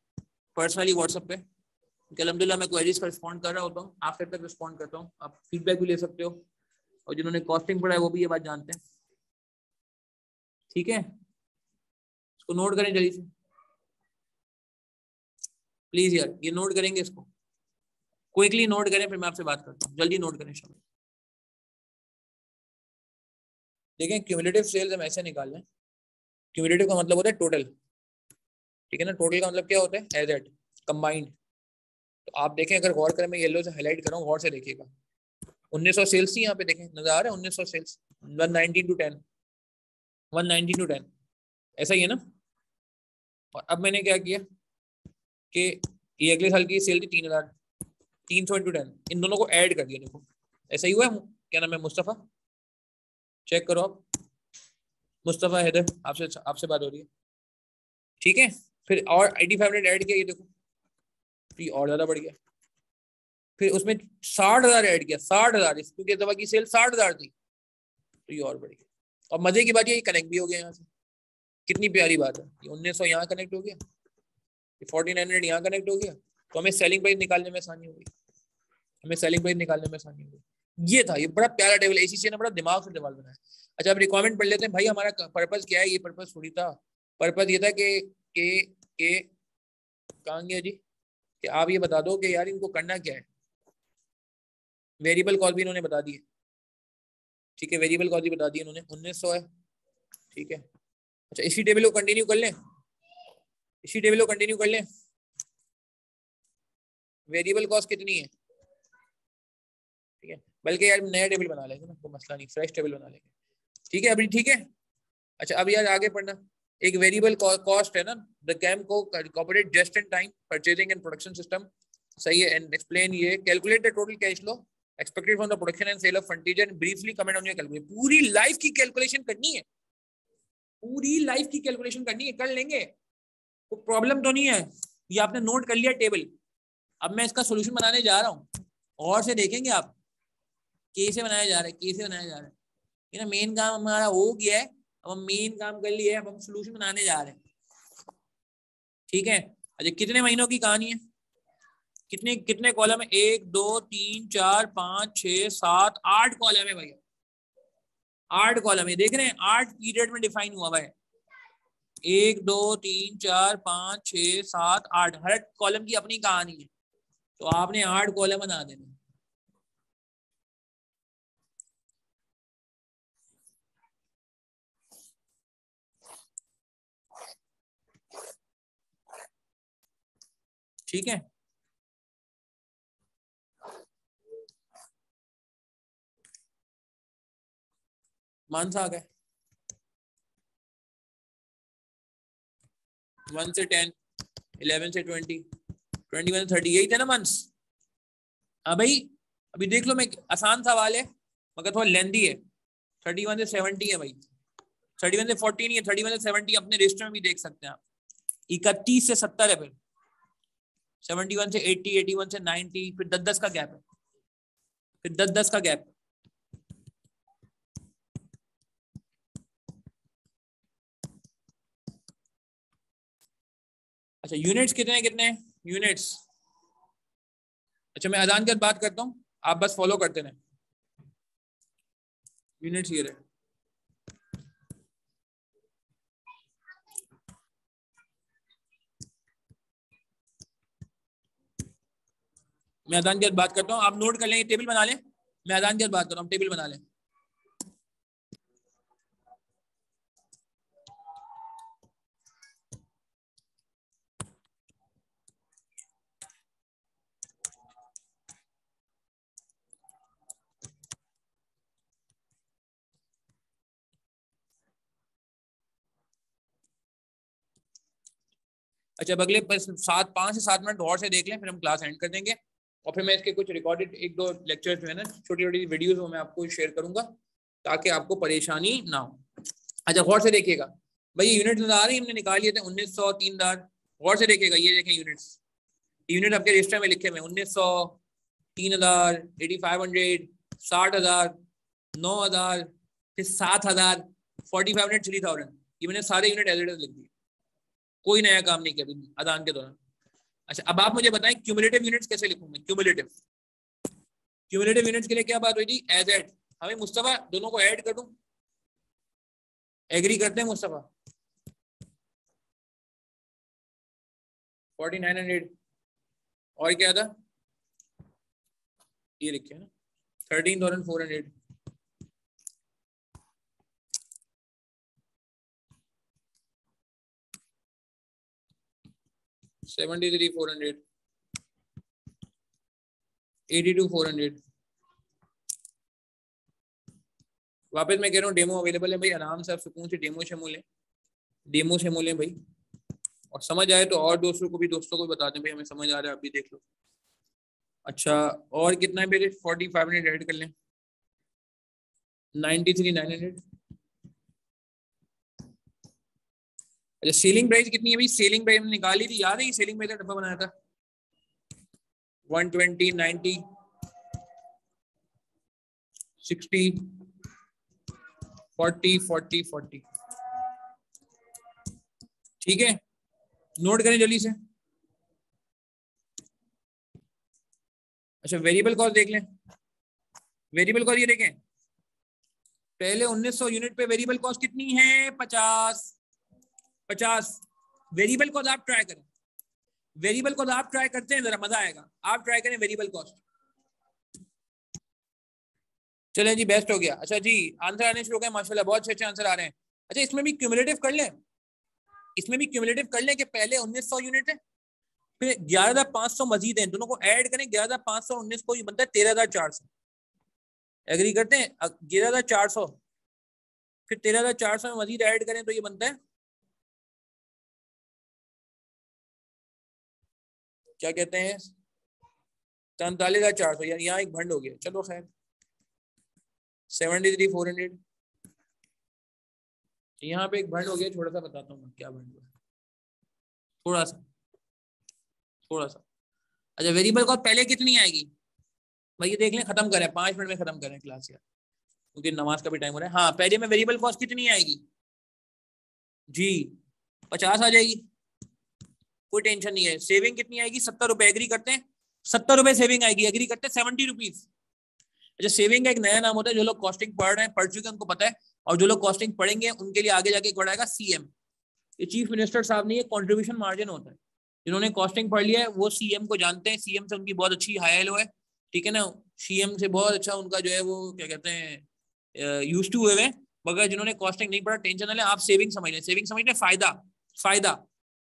पर्सनली व्हाट्सएप पे, अल्हम्दुलिल्लाह मैं क्वेरीज का रिस्पॉन्ड कर रहा होता हूँ, आफ्टर तक रिस्पॉन्ड करता हूँ, आप फीडबैक भी ले सकते हो, और जिन्होंने कॉस्टिंग पढ़ा है वो भी ये बात जानते हैं। ठीक है, इसको नोट करें जल्दी से प्लीज यार, ये नोट करेंगे इसको, क्विकली नोट करें, फिर मैं आपसे बात करता हूँ, जल्दी नोट करें शामिल। देखें क्यूमुलेटिव सेल्स हम ऐसे निकाल लें, क्यूमुलेटिव का मतलब होता है टोटल, ठीक है ना, टोटल का मतलब क्या होता है? एज एट कंबाइंड, तो आप देखें, अगर गौर करें, मैं येलो से हाईलाइट कर रहा हूँ, गौर से देखिएगा 1900 सेल्स थी यहाँ पे, देखें नजर आ रहा है 1900 सेल्स, 190 टू 10, 190 टू 10, ऐसा ही है ना। और अब मैंने क्या किया कि ये अगले साल की सेल थी 3000, 300 इंटू 10, इन दोनों को ऐड कर दिया। देखो ऐसा ही हुआ है। क्या नाम है, मुस्तफ़ा, चेक करो आप, मुस्तफ़ा हैदर, आपसे आपसे बात हो रही है, ठीक है। फिर और 8500 ऐड किया, ये देखो तो ये और ज्यादा बढ़ गया। फिर उसमें 60,000 ऐड किया, 60,000, क्योंकि दवा की सेल 60,000 थी, तो ये और बढ़ गया। और मजे की बात ये कनेक्ट भी हो गया यहाँ से, कितनी प्यारी बात है। ये 1900 यहाँ कनेक्ट हो गया, ये 4900 यहाँ कनेक्ट हो गया, तो हमें सेलिंग प्राइस निकालने में आसानी हो गई, हमें सेलिंग प्राइस निकालने में आसानी हो गई। ये था, ये बड़ा प्यारा टेबल, इसी ने बड़ा दिमाग से टेबल बनाया। अच्छा, अब रिक्वायरमेंट पढ़ लेते हैं भाई, हमारा पर्पज क्या है। ये पर्पज थोड़ी था, पर्पज ये था कि कहाँ गया जी, कि आप ये बता दो कि यार इनको करना क्या है। वेरिएबल कॉस्ट भी इन्होंने बता दी है, ठीक है, वेरिएबल कॉस्ट भी बता दी इन्होंने, 1900 है, ठीक है। अच्छा, इसी टेबल को कंटिन्यू कर लें, इसी टेबल को कंटिन्यू कर लें। वेरिएबल कॉस्ट कितनी है, ठीक है, बल्कि यार नया टेबल बना लेंगे ना, कोई मसला नहीं, फ्रेश टेबल बना लेंगे, ठीक है अभी, ठीक है। अच्छा, अब यार आगे पढ़ना, एक वेरिएबल कॉस्ट है ना, the Kemsco corporate just in time purchasing and production system, सही है। एंड एक्सप्लेन, ये calculate the total cash flow expected from the production and sale of फंटीज and briefly comment on your calculation. पूरी life की calculation करनी है, पूरी life की कैलकुलेशन करनी है, कर लेंगे, कोई प्रॉब्लम तो नहीं है। ये आपने नोट कर लिया टेबल, अब मैं इसका सोल्यूशन बनाने जा रहा हूँ, और से देखेंगे आप कैसे बनाया जा रहा है, कैसे बनाया जा रहा है। ये ना मेन काम हमारा हो गया है, अब हम मेन काम कर लिए, अब हम सोल्यूशन बनाने जा रहे हैं, ठीक है। अच्छा, कितने महीनों की कहानी है, कितने कितने कॉलम है, 1 2 3 4 5 6 7 8 कॉलम है भैया, 8 कॉलम है, देख रहे हैं, 8 पीरियड में डिफाइन हुआ है। 1 2 3 4 5 6 7 8, हर कॉलम की अपनी कहानी है, तो आपने 8 कॉलम बना देने। ठीक है, मंथ्स आ गए, 1 से 10, 11 से 20, 21 से 30, यही थे ना मंथ्स। हाँ भाई, अभी देख लो, मैं आसान सवाल है मगर थोड़ा लेंदी है। 31 से 70 है भाई, 31 से 40 नहीं है, 31 से 70 अपने रजिस्टर में भी देख सकते हैं आप। 31 से 70 है, फिर 71 से 80, 81 से 90, फिर 10-10 का गैप है, फिर 10-10 का गैप। अच्छा, यूनिट्स कितने कितने यूनिट्स। अच्छा, मैं अजान के बाद बात करता हूँ, आप बस फॉलो करते रहे। यूनिट्स ये रहे, मैं अजान के बाद बात करता हूँ, आप नोट कर लेंगे, टेबल बना लें, मैं अजान के बाद बात कर रहा हूँ, टेबल बना लें। अच्छा, अब अगले 5 से 7 मिनट और से देख लें, फिर हम क्लास एंड कर देंगे, और फिर मैं इसके कुछ रिकॉर्डेड 1-2 लेक्चर्स जो है ना, छोटी छोटी वीडियोस, वो मैं आपको शेयर करूंगा ताकि आपको परेशानी ना हो। अच्छा, गौर से देखिएगा भाई, ये यूनिट नजर आ रही है, हमने निकाल लिए थे 1900, 3,000, गौर से देखिएगा, ये देखें यूनिट्स, यूनिट आपके रजिस्टर में लिखे हुए 1900, 3,000, 8500, 60,000, 9,000, फिर 7,000, 4,500, 3,000, ये मैंने सारे यूनिट एज इट इज लिख दिए, कोई नया काम नहीं किया अजान के दौरान। अच्छा, अब आप मुझे बताएं क्यूमुलेटिव यूनिट्स कैसे लिखूंगा, क्यूमुलेटिव, क्यूमुलेटिव यूनिट्स के लिए क्या बात हुई थी, एज एड, हमें मुस्तफा दोनों को ऐड कर दूं, एग्री करते हैं मुस्तफा, 4,900, और क्या था, ये लिखे ना, 13,400, 73,400, 82,400। वापस मैं कह रहा हूँ डेमो अवेलेबल है भाई, आराम से आप सुकून से डेमो शेमो लें, डेमो शेमो लें भाई, और समझ आए तो और दोस्तों को भी बता दें भाई हमें समझ आ रहा है, आप भी देख लो। अच्छा और कितना है मेरे 45 ऐड कर लें, 93,900। अच्छा सेलिंग प्राइस कितनी है भाई, सेलिंग प्राइस हमने निकाली थी, याद है ये सेलिंग प्राइस का डब्बा बनाया था 120, 90, 60, 40, 40, 40। ठीक है नोट करें जल्दी से। अच्छा वेरिएबल कॉस्ट देख लें, वेरिएबल कॉस्ट ये देखें, पहले 1900 यूनिट पे वेरिएबल कॉस्ट कितनी है 50। वेरिएबल कॉस्ट आप ट्राई करें, वेरिएबल कॉस्ट आप ट्राई करते हैं जरा मजा आएगा, आप ट्राई करें वेरिएबल कॉस्ट। चलें जी बेस्ट हो गया। अच्छा जी आंसर आने शुरू हो गए माशाल्लाह, बहुत अच्छे अच्छे आंसर आ रहे हैं। अच्छा इसमें भी क्यूमुलेटिव कर लें, इसमें भी क्यूमुलेटिव कर लें कि पहले 1900 यूनिट है फिर 11,500 मजीद है, दोनों को ऐड करें 11,500 19 को, ये बनता है 13,400। एग्री करते हैं 11,400 फिर 13,400 में मजीद ऐड करें तो ये बनता है क्या कहते हैं 43,400, यार यहाँ एक भंड हो गया, चलो खैर 73,400 यहाँ पे एक भंड हो गया, थोड़ा सा बताता हूँ क्या भंड हुआ, थोड़ा सा थोड़ा सा। अच्छा वेरिएबल कॉस्ट पहले कितनी आएगी भाई ये देख लें, खत्म करें 5 मिनट में खत्म करें क्लास यार, क्योंकि नमाज का भी टाइम हो रहा है। हाँ पहले में वेरिएबल कॉस्ट कितनी आएगी जी 50 आ जाएगी, कोई टेंशन नहीं है। सेविंग कितनी आएगी 70 रुपए, एग्री करते हैं 70 रुपए सेविंग आएगी, एग्री करते हैं 70 रुपीज। अच्छा सेविंग का एक नया नाम होता है, जो लोग कॉस्टिंग पढ़ रहे हैं पढ़ चुके हैं उनको पता है, और जो लोग कॉस्टिंग पढ़ेंगे उनके लिए आगे जाके पढ़ाएगा सीएम, ये चीफ मिनिस्टर साहब ने, ये कंट्रीब्यूशन मार्जिन होता है। जिन्होंने कॉस्टिंग पढ़ लिया है वो सीएम को जानते हैं, सीएम से उनकी बहुत अच्छी हाई हेलो है, ठीक है ना, सीएम से बहुत अच्छा उनका जो है वो क्या कहते हैं यूज टू हुए, मगर जिन्होंने कॉस्टिंग नहीं पढ़ा टेंशन ना ले, आप सेविंग समझ लें, सेविंग समझ लें फायदा, फायदा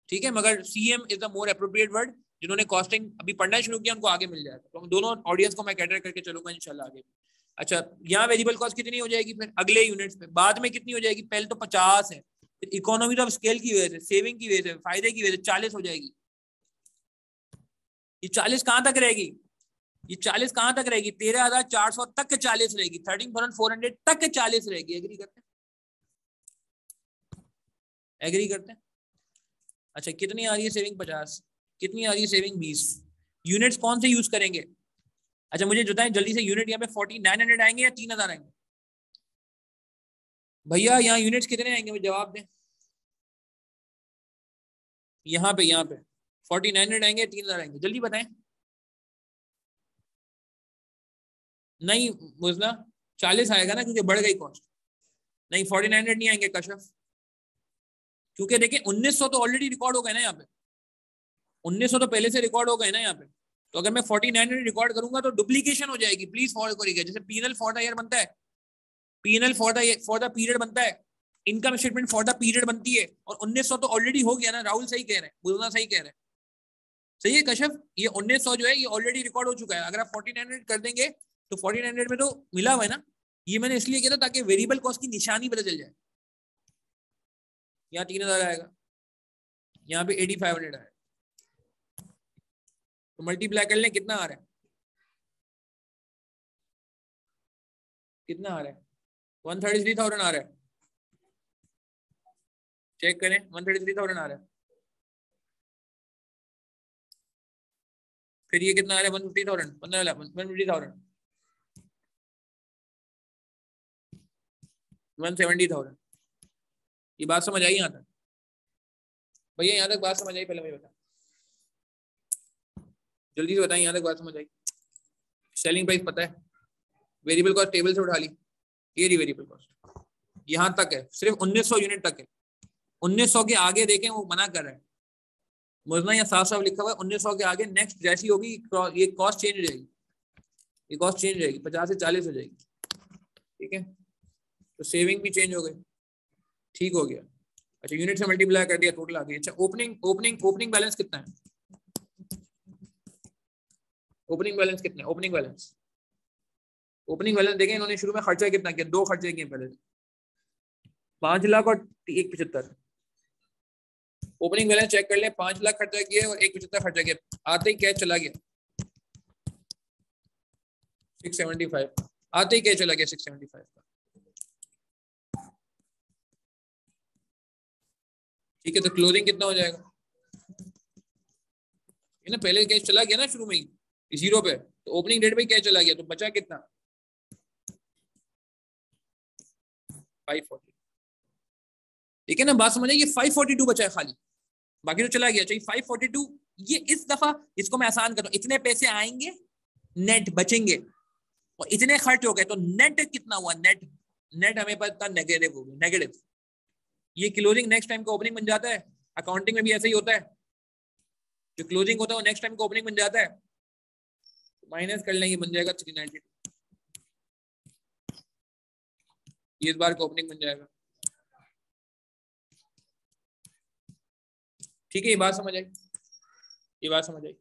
ठीक है, मगर CM is the more appropriate word. जिन्होंने कॉस्टिंग अभी पढ़ना शुरू किया उनको आगे मिल जाएगा, तो दोनों ऑडियंस को मैं कैटर करके चलूंगा इंशाल्लाह आगे। अच्छा यहाँ वेरिएबल कॉस्ट कितनी हो जाएगी फिर अगले यूनिट्स में, बाद में कितनी हो जाएगी, पहले तो 50 है, फिर इकोनॉमी ऑफ स्केल की वजह से, सेविंग की वजह से, फायदे की वजह से 40 हो जाएगी। ये 40 कहां तक रहेगी, ये 40 कहां तक रहेगी 13,400 तक के 40 रहेगी, 13,400 तक के 40 रहेगी। एग्री करते हैं, एग्री करते हैं। अच्छा कितनी आ रही है सेविंग 50, कितनी आ रही है सेविंग 20। यूनिट्स कौन से यूज करेंगे, अच्छा मुझे बताएं जल्दी से, यूनिट यहाँ पे 4900 आएंगे या 3,000 आएंगे भैया, यहाँ यूनिट्स कितने आएंगे मुझे जवाब दें, यहाँ पे 4900 आएंगे 3,000 आएंगे, जल्दी बताएं। नहीं मुझना 40 आएगा ना, क्योंकि बढ़ गई कॉस्ट। नहीं 4900 नहीं आएंगे कशफ, क्योंकि देखिए 1900 तो ऑलरेडी रिकॉर्ड हो गए ना यहाँ पे, 1900 तो पहले से रिकॉर्ड हो गए ना यहाँ पे, तो अगर मैं 4900 रिकॉर्ड करूंगा तो डुप्लीकेशन हो जाएगी, प्लीज फॉलो करिएगा। जैसे पीनल फॉर द ईयर बनता है, पीनल फॉर द पीरियड बनता है, income statement for the period बनती है, और 1900 तो ऑलरेडी हो गया ना, राहुल सही कह रहे हैं, बुलना सही कह रहे हैं, सही है कशफ, ये 1900 जो है ये ऑलरेडी रिकॉर्ड हो चुका है, अगर आप 1400 कर देंगे तो 1400 में तो मिला हुआ है ना, ये मैंने इसलिए किया था ताकि वेरिएबल कॉस्ट की निशानी पता चल जाए। यहाँ 3,000 आएगा, यहाँ पे 8,500 आएगा, तो मल्टीप्लाई कर लें कितना आ रहा है, कितना आ रहा है 133,000 आ रहा है, चेक करें 133,000 आ रहा है, फिर ये कितना आ रहा है 150,000, 150,000, 170,000। ये बात समझ आई यहाँ तक भैया, यहाँ तक बात समझ आई, पहले मुझे बता जल्दी से बताएं, यहाँ तक बात समझ आई। सेलिंग प्राइस पता है, वेरिएबल कॉस्ट टेबल से उठा ली, ये रही वेरिएबल कॉस्ट, यहाँ तक है, सिर्फ 1900 यूनिट तक है, 1900 के आगे देखें वो मना कर रहे हैं, मुझना यहाँ साफ साफ लिखा हुआ है 1900 के आगे नेक्स्ट जैसी होगी ये कॉस्ट चेंज हो जाएगी, ये कॉस्ट चेंज हो जाएगी, 50 से 40 हो जाएगी, ठीक है, तो सेविंग भी चेंज हो गई, ठीक हो गया। अच्छा यूनिट से मल्टीप्लाई कर दिया, टोटल आ गई। अच्छा ओपनिंग बैलेंस कितना है, ओपनिंग बैलेंस कितना है? ओपनिंग बैलेंस देखें इन्होंने शुरू में खर्चा कितना किया, 2 खर्चे किए पहले, 5 लाख और 1.75। ओपनिंग बैलेंस चेक कर ले, 5 लाख खर्चा किया और 1.75 खर्चा किया, आते ही कैश चला गया 675, आते ही कैश चला गया 675 का। ठीक है, तो क्लोजिंग कितना हो जाएगा? ना पहले कैश चला गया ना शुरू में ही 0 पे, तो ओपनिंग डेट पे कैश चला गया, तो बचा कितना? 540। ठीक है ना, बात समझ आई? ये 542 बचा है खाली, बाकी तो चला गया। चाहिए 542। ये इस दफा इसको मैं आसान कर रहा हूं, इतने पैसे आएंगे नेट बचेंगे और इतने खर्च हो गए, तो नेट कितना हुआ? नेट हमें पता नेगेटिव हो गया, नेगेटिव। ये क्लोजिंग नेक्स्ट टाइम का ओपनिंग बन जाता है। अकाउंटिंग में भी ऐसा ही होता है, जो क्लोजिंग होता है वो नेक्स्ट टाइम का ओपनिंग बन जाता है। माइनस कर लेंगे, बन जाएगा 392, ये इस बार का ओपनिंग बन जाएगा। ठीक है, ये बात समझ आई? ये बात समझ आई?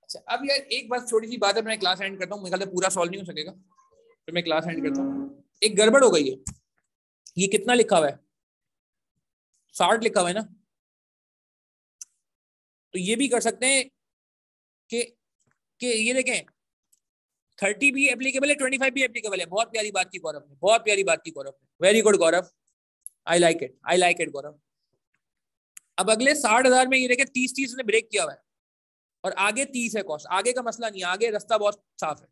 अच्छा, अब यार एक बात, छोटी सी बात है, मैं क्लास एंड करता हूँ, मेरे ख्याल से पूरा सॉल्व नहीं हो सकेगा, तो मैं क्लास एंड करता हूँ। एक गड़बड़ हो गई है, ये कितना लिखा हुआ है? 60 लिखा हुआ है ना, तो ये भी कर सकते हैं कि ये देखें 30 भी एप्लीकेबल है, 25 भी एप्लीकेबल है। बहुत प्यारी बात की गौरव ने, बहुत प्यारी बात की गौरव ने, very good Gaurav, I like it Gaurav. अब अगले 60,000 में ये देखें 30 ने ब्रेक किया हुआ है और आगे 30 है कॉस्ट। आगे का मसला नहीं है, आगे रास्ता बहुत साफ है।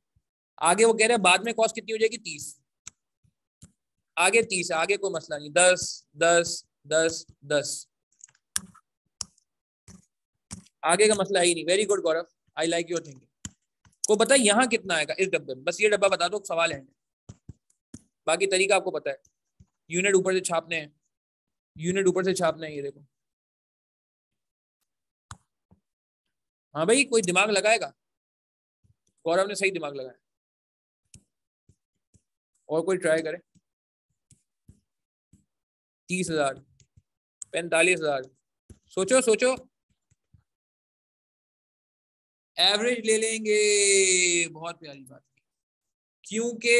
आगे वो कह रहे हैं बाद में कॉस्ट कितनी हो जाएगी? 30। आगे 30 है, आगे कोई मसला नहीं। 10 10 10 10, आगे का मसला ही नहीं। Very good Gaurav, I like your thinking. को पता है यहाँ कितना आएगा इस डब्बे में? बस ये डब्बा बता दो, सवाल है, बाकी तरीका आपको पता है। यूनिट ऊपर से छापने हैं, यूनिट ऊपर से छापने हैं, ये देखो। हाँ भाई, कोई दिमाग लगाएगा? गौरव ने सही दिमाग लगाया, और कोई ट्राई करे? 30,000, 45,000, सोचो सोचो, एवरेज ले लेंगे। बहुत प्यारी बात, क्योंकि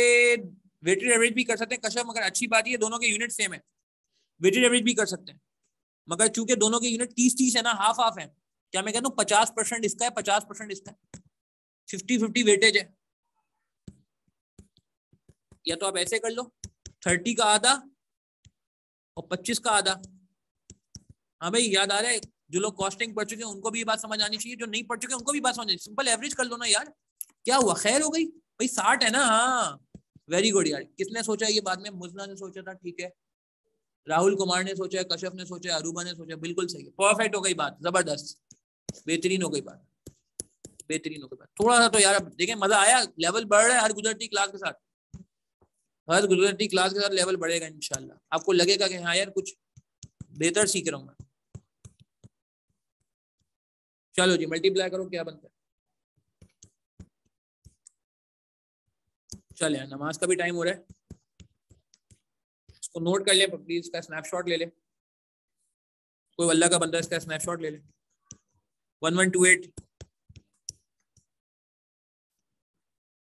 वेटेड एवरेज भी कर सकते हैं कशफ, मगर अच्छी बात ये दोनों के यूनिट सेम है, वेटेड एवरेज भी कर सकते हैं। मगर चूंकि दोनों के यूनिट 30-30 है ना, हाफ हाफ है, क्या मैं कहता हूँ 50% इसका है, 50% इसका है, 50-50 वेटेज है। या तो आप ऐसे कर लो, 30 का आधा और 25 का आधा। हाँ भाई, याद आ रहा है? जो लोग कॉस्टिंग पढ़ चुके हैं उनको भी ये बात समझ आनी चाहिए, जो नहीं पढ़ चुके उनको भी बात समझ आनी चाहिए। सिंपल एवरेज कर लो ना यार, क्या हुआ, खैर हो गई भाई। 60 है ना? हाँ, वेरी गुड यार। किसने सोचा ये? बाद में मुजना ने सोचा था, ठीक है, राहुल कुमार ने सोचा है, कश्यप ने सोचा है, अरूबा ने सोचा, बिल्कुल सही है, परफेक्ट हो गई बात, जबरदस्त, बेहतरीन हो गई बात, बेहतरीन हो गई बात। थोड़ा सा तो यार अब देखें, मजा आया, लेवल बढ़ रहा है हर गुजरती क्लास के साथ, हर गुजरती क्लास के साथ लेवल बढ़ेगा इंशाल्लाह। आपको लगेगा कि हाँ यार कुछ बेहतर सीख रहा हूँ मैं। चलो जी, मल्टीप्लाई करो, क्या बनता है? चल यार, नमाज का भी टाइम हो रहा है, इसको नोट कर ले प्लीज, इसका स्नैपशॉट ले ले, कोई अल्लाह का बंदा इसका स्नैपशॉट ले ले। 1128,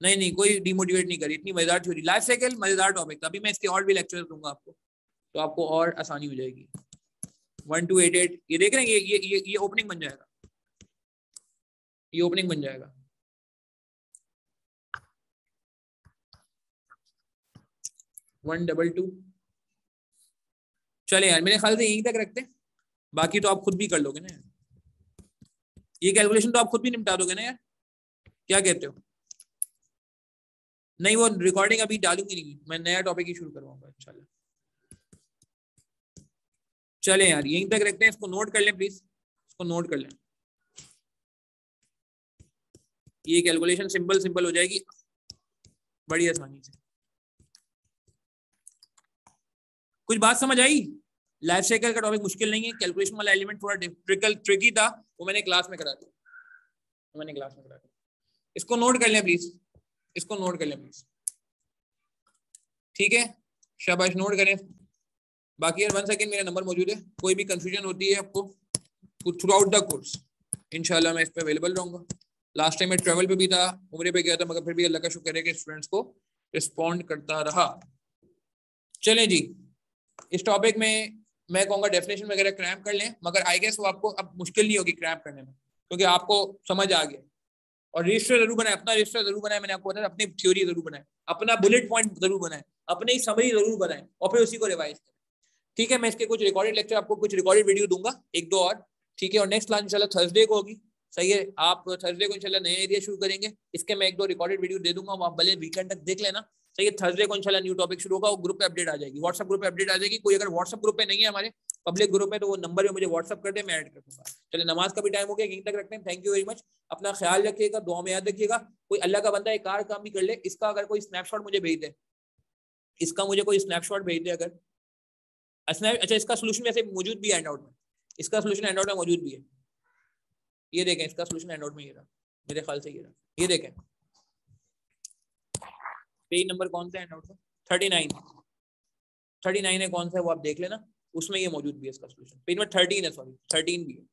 नहीं नहीं, कोई डिमोटिवेट नहीं करी, इतनी मजेदार थ्योरी, लाइफ साइकिल मजेदार टॉपिक था। अभी मैं इसके और भी लेक्चर दूंगा आपको, तो आपको और आसानी हो जाएगी। 1288, ये देख रहे हैं, ये ओपनिंग बन जाएगा, ये ओपनिंग बन जाएगा। वन 122। चले यार, मेरे ख्याल से यहीं तक रखते हैं, बाकी तो आप खुद भी कर लोगे ना यार, ये कैलकुलेशन तो आप खुद भी निपटा दोगे ना यार, क्या कहते हो? नहीं, वो रिकॉर्डिंग अभी डालूंगी नहीं, मैं नया टॉपिक ही शुरू करवाऊंगा इंशाल्लाह। चले यार, यहीं तक रखते हैं, इसको नोट कर लें प्लीज, इसको नोट कर लें। ये कैलकुलेशन सिंपल हो जाएगी बड़ी आसानी से। कुछ बात समझ आई? लाइफ साइकिल का टॉपिक मुश्किल नहीं है, कैलकुलेशन वाला एलिमेंट थोड़ा ट्रिकी था, वो मैंने क्लास में करा दिया, इसको नोट कर लें प्लीज, इसको नोट कर लें प्लीज, ठीक है, शाबाश, नोट करें। बाकी यार 1 सेकंड, मेरा नंबर मौजूद है, कोई भी कंफ्यूजन होती है आपको थ्रू आउट द कोर्स, इंशाल्लाह मैं इस पे अवेलेबल रहूंगा। लास्ट टाइम मैं ट्रैवल पे भी था, उम्रे पे गया था, मगर फिर भी अल्लाह का शुक्र है कि स्टूडेंट्स को रिस्पॉन्ड करता रहा। चलें जी, इस टॉपिक में मैं कहूँगा डेफिनेशन वगैरह क्रैम्प कर लें, मगर आई गेस वो आपको अब मुश्किल नहीं होगी क्रैम्प करने में, क्योंकि आपको समझ आ गया। और रजिस्टर जरूर बनाए, अपना रजिस्टर जरूर बनाए, मैंने आपको बताया, अपनी थ्योरी जरूर बनाए, अपना बुलेट पॉइंट जरूर बनाए, अपनी समरी जरूर बनाए, और फिर उसी को रिवाइज करें। ठीक है, मैं इसके कुछ रिकॉर्डेड लेक्चर आपको, कुछ रिकॉर्डेड वीडियो दूंगा, एक दो और। ठीक है, और नेक्स्ट क्लास इंशाल्लाह थर्सडे को होगी। सही है, आप थर्सडे को इंशाल्लाह नए एरिया शुरू करेंगे, इसके मैं एक दो रिकॉर्डेड वीडियो दे दूंगा, आप भले वीकेंड तक देख लेना। सही है, थर्सडे को इंशाल्लाह न्यू टॉपिक शुरू होगा, वो ग्रुप पे अपडेट आ जाएगी, व्हाट्सएप ग्रुप पे अपडेट आ जाएगी। कोई अगर व्हाट्सएप ग्रुप पे नहीं है, हमारे पब्लिक ग्रुप में, तो वो नंबर पे मुझे व्हाट्सएप कर दे, मैं ऐड कर दूंगा। चलिए, नमाज का भी टाइम हो गया, यहीं तक रखते हैं। थैंक यू वेरी मच, अपना ख्याल रखिएगा, दुआ में याद रखिएगा। कोई अल्लाह का बंदा एक कार काम भी कर ले, इसका अगर कोई स्नैपशॉट मुझे भेज दे, इसका मुझे कोई स्नैपशॉट भेज दे अगर, अच्छा इसका सोल्यूशन वैसे मौजूद भी है हैंडआउट में, इसका सोल्यूशन हैंडआउट में मौजूद भी है, ये देखें, इसका सोल्यूशन हैंडआउट में ये रहा, मेरे ख्याल से ये रहा, ये देखें। पेज नंबर कौन सा है हैंडआउट में? 39 है, कौन सा है वो आप देख लेना, उसमें ये मौजूद भी है, इसका सोल्यूशन पेज नंबर 13 है, सॉरी 13 भी है।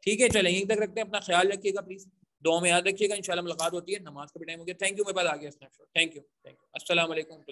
ठीक है, चलें यहीं तक रखते हैं, अपना ख्याल रखिएगा प्लीज, दुआ में याद रखिएगा। इंशाल्लाह मुलाकात होती है, नमाज का भी टाइम हो गया। थैंक यू, मेरे पास आ गया स्नैपशॉट। थैंक यू, अस्सलाम वालेकुम।